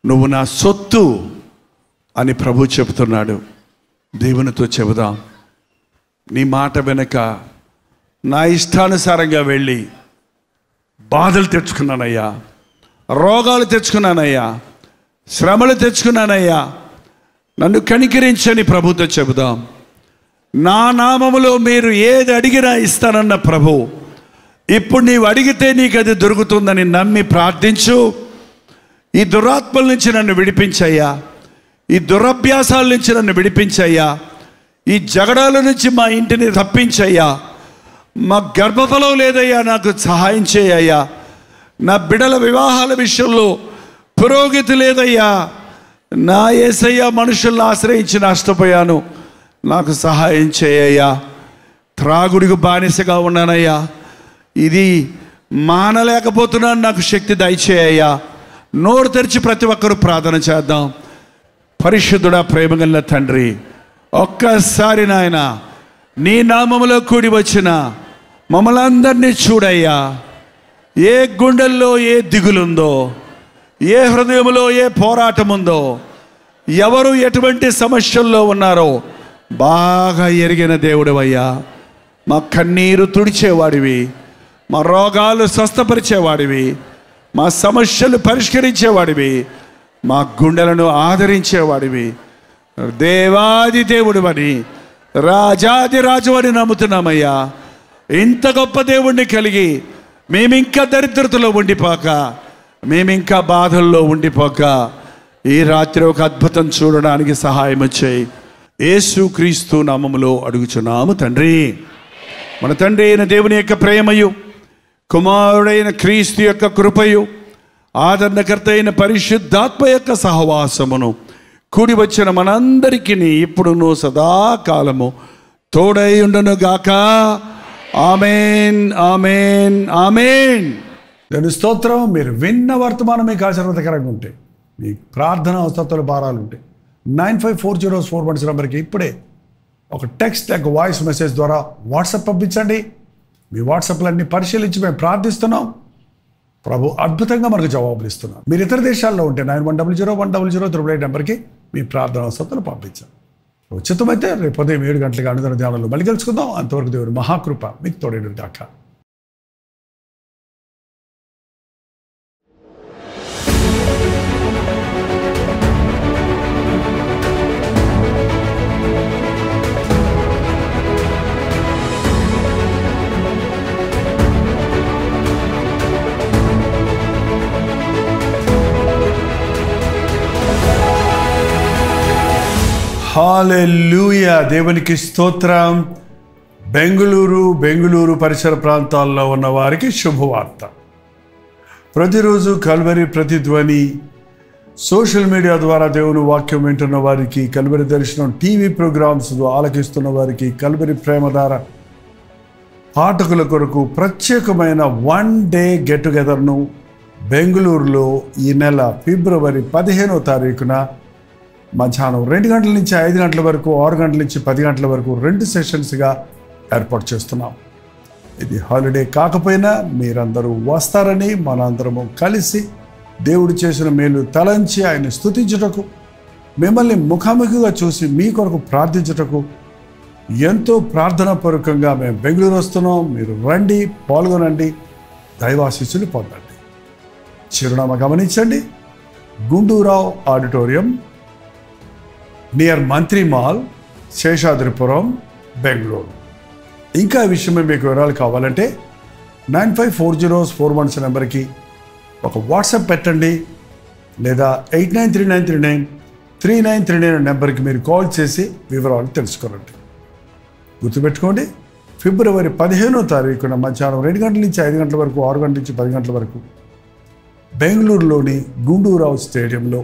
నువ్వు నా సొత్తు అని ప్రభు చెబుతున్నాడు. దేవునితో చెబుదాం. నీ మాట వెనక నా ఇష్టానుసారంగా వెళ్ళి బాధలు తెచ్చుకున్నానయ్యా, రోగాలు తెచ్చుకున్నానయ్యా, శ్రమలు తెచ్చుకున్నానయ్యా, నన్ను కనికరించని ప్రభుతో చెబుదాం. నా నామములో మీరు ఏది అడిగినా ఇస్తానన్న ప్రభు, ఇప్పుడు నీవు అడిగితే నీకు అది దొరుకుతుందని నమ్మి ప్రార్థించు. ఈ దురాత్మల నుంచి నన్ను విడిపించయ్యా, ఈ దురభ్యాసాల నుంచి నన్ను విడిపించయ్యా, ఈ జగడాల నుంచి మా ఇంటిని తప్పించయ్యా, మా గర్భఫలం లేదయ్యా నాకు సహాయం చేయయ్యా, నా బిడ్డల వివాహాల విషయంలో పురోగతి లేదయ్యా, నా యేసయ్యా మనుషులను ఆశ్రయించి నష్టపోయాను, నాకు సహాయం చేయయ్యా, త్రాగుడికి బానిసగా ఉన్నానయ్యా, ఇది మానలేకపోతున్నాను, నాకు శక్తి దయచేయ్యా. నోరు తెరిచి ప్రతి ఒక్కరూ ప్రార్థన చేద్దాం. పరిశుద్ధుడా, ప్రేమగల తండ్రి, ఒక్కసారి నాయన నీ నామములో కూడి వచ్చిన మమ్మల్ని అందరినీ చూడయ్యా. ఏ గుండెల్లో ఏ దిగులుందో, ఏ హృదయంలో ఏ పోరాటం ఉందో, ఎవరు ఎటువంటి సమస్యల్లో ఉన్నారో బాగా ఎరిగిన దేవుడివయ్యా. మా కన్నీరు తుడిచేవాడివి, మా రోగాలు స్వస్థపరిచేవాడివి, మా సమస్యలు పరిష్కరించేవాడివి, మా గుండెలను ఆదరించేవాడివి, దేవాది దేవుడివని, రాజాది రాజు అని నమ్ముతున్నామయ్యా. ఇంత గొప్ప దేవుణ్ణి కలిగి మేమింకా దరిద్రతలో ఉండిపోక, మేమింకా బాధల్లో ఉండిపోక ఈ రాత్రి ఒక అద్భుతం చూడడానికి సహాయం వచ్చాయి. యేసు క్రీస్తు నామములో అడుగుచున్నాము తండ్రి. మన తండ్రి అయిన దేవుని యొక్క ప్రేమయు, కుమారుడైన క్రీస్తు యొక్క కృపయు, ఆదరణకర్త అయిన పరిశుద్ధాత్మ యొక్క సహవాసమును కూడి వచ్చిన మనందరికీ ఇప్పుడును సదాకాలము తోడై ఉండును గాక. ఆమేన్, ఆమేన్, ఆమేన్. దేవుని స్తోత్రం. మీరు విన్న వర్తమానం మీకు ఆశీర్వాదకరంగా ఉంటే, మీ ప్రార్థన అవసరాలు భారాలు ఉంటే 954041 నెంబర్కి ఇప్పుడే ఒక టెక్స్ట్ లేక వాయిస్ మెసేజ్ ద్వారా వాట్సాప్ పంపించండి. మీ వాట్సాప్లన్నీ పరిశీలించి మేము ప్రార్థిస్తున్నాం. ప్రభు అద్భుతంగా మనకు జవాబులు ఇస్తున్నాం. మీరు ఇతర దేశాల్లో ఉంటే 91001008 నెంబర్కి మీ ప్రార్థన అవసరాలు పంపించాం. ఉచితమైతే రేపు ఉదయం 7 గంటలకు అనుదిన ధ్యానంలో మళ్ళీ కలుసుకుందాం. అంతవరకు దేవుని మహాకృప మీకు తోడేడు దాకా. హల్లెలూయా. దేవునికి స్తోత్రం. బెంగుళూరు పరిసర ప్రాంతాల్లో ఉన్న వారికి శుభవార్త. ప్రతిరోజు కల్వరి ప్రతిధ్వని సోషల్ మీడియా ద్వారా దేవుని వాక్యం వింటున్న వారికి, కల్వరి దర్శనం టీవీ ప్రోగ్రామ్స్ ఆలకిస్తున్న వారికి, కల్వరి ప్రేమధార పాఠకుల కొరకు ప్రత్యేకమైన 1 డే గెట్ టుగెదర్ను బెంగళూరులో ఈ నెల ఫిబ్రవరి 15వ తారీఖున మధ్యాహ్నం 2 గంటల నుంచి 5 గంటల వరకు, 6 గంటల నుంచి 10 గంటల వరకు 2 సెషన్స్గా ఏర్పాటు చేస్తున్నాం. ఇది హాలిడే కాకపోయినా మీరందరూ వస్తారని, మనందరము కలిసి దేవుడు చేసిన మేలు తలంచి ఆయన స్తుతించుటకు, మిమ్మల్ని ముఖాముఖిగా చూసి మీ కొరకు ప్రార్థించుటకు ఎంతో ప్రార్థనాపూర్వకంగా మేము బెంగళూరు వస్తున్నాం. మీరు రండి, పాల్గొనండి, దైవాశీస్సులు పొందండి. చిరునామా గమనించండి. గుండూరావు ఆడిటోరియం, నియర్ మంత్రి మాల్, శేషాద్రిపురం, బెంగళూరు. ఇంకా ఈ విషయమే మీకు వివరాలు కావాలంటే 954041 నెంబర్కి ఒక వాట్సాప్ పెట్టండి, లేదా 8939393939 నెంబర్కి మీరు కాల్ చేసి వివరాలు తెలుసుకోనండి. గుర్తుపెట్టుకోండి, ఫిబ్రవరి 15వ తారీఖున మధ్యాహ్నం 2 గంటల నుంచి 5 గంటల వరకు, 6 గంటల నుంచి 10 గంటల వరకు బెంగళూరులోని గుండూరావు స్టేడియంలో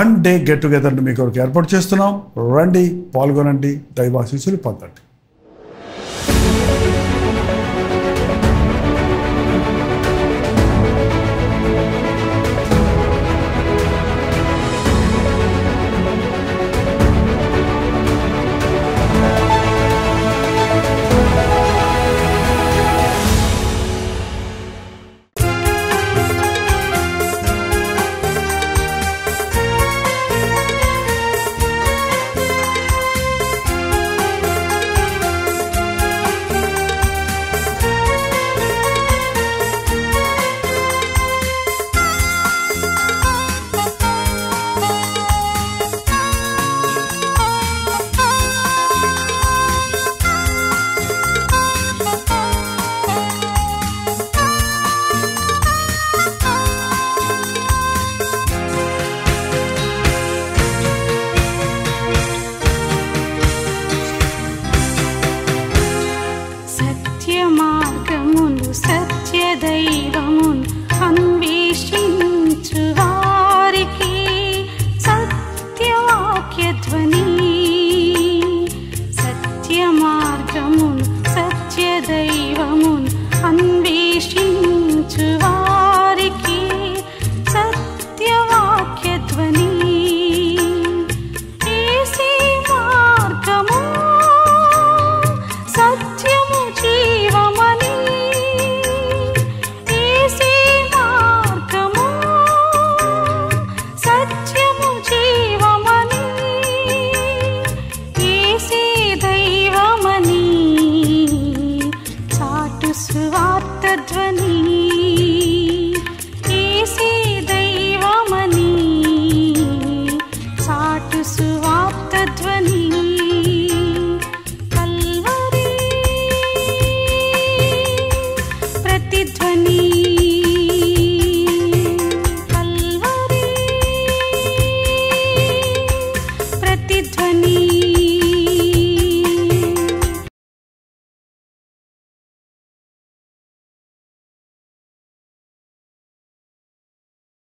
1 డే గెట్ టుగెదర్ను మీ కొరకు ఏర్పాటు చేస్తున్నాం. రండి, పాల్గొనండి, దైవాశీస్సులు పొందండి. సువార్త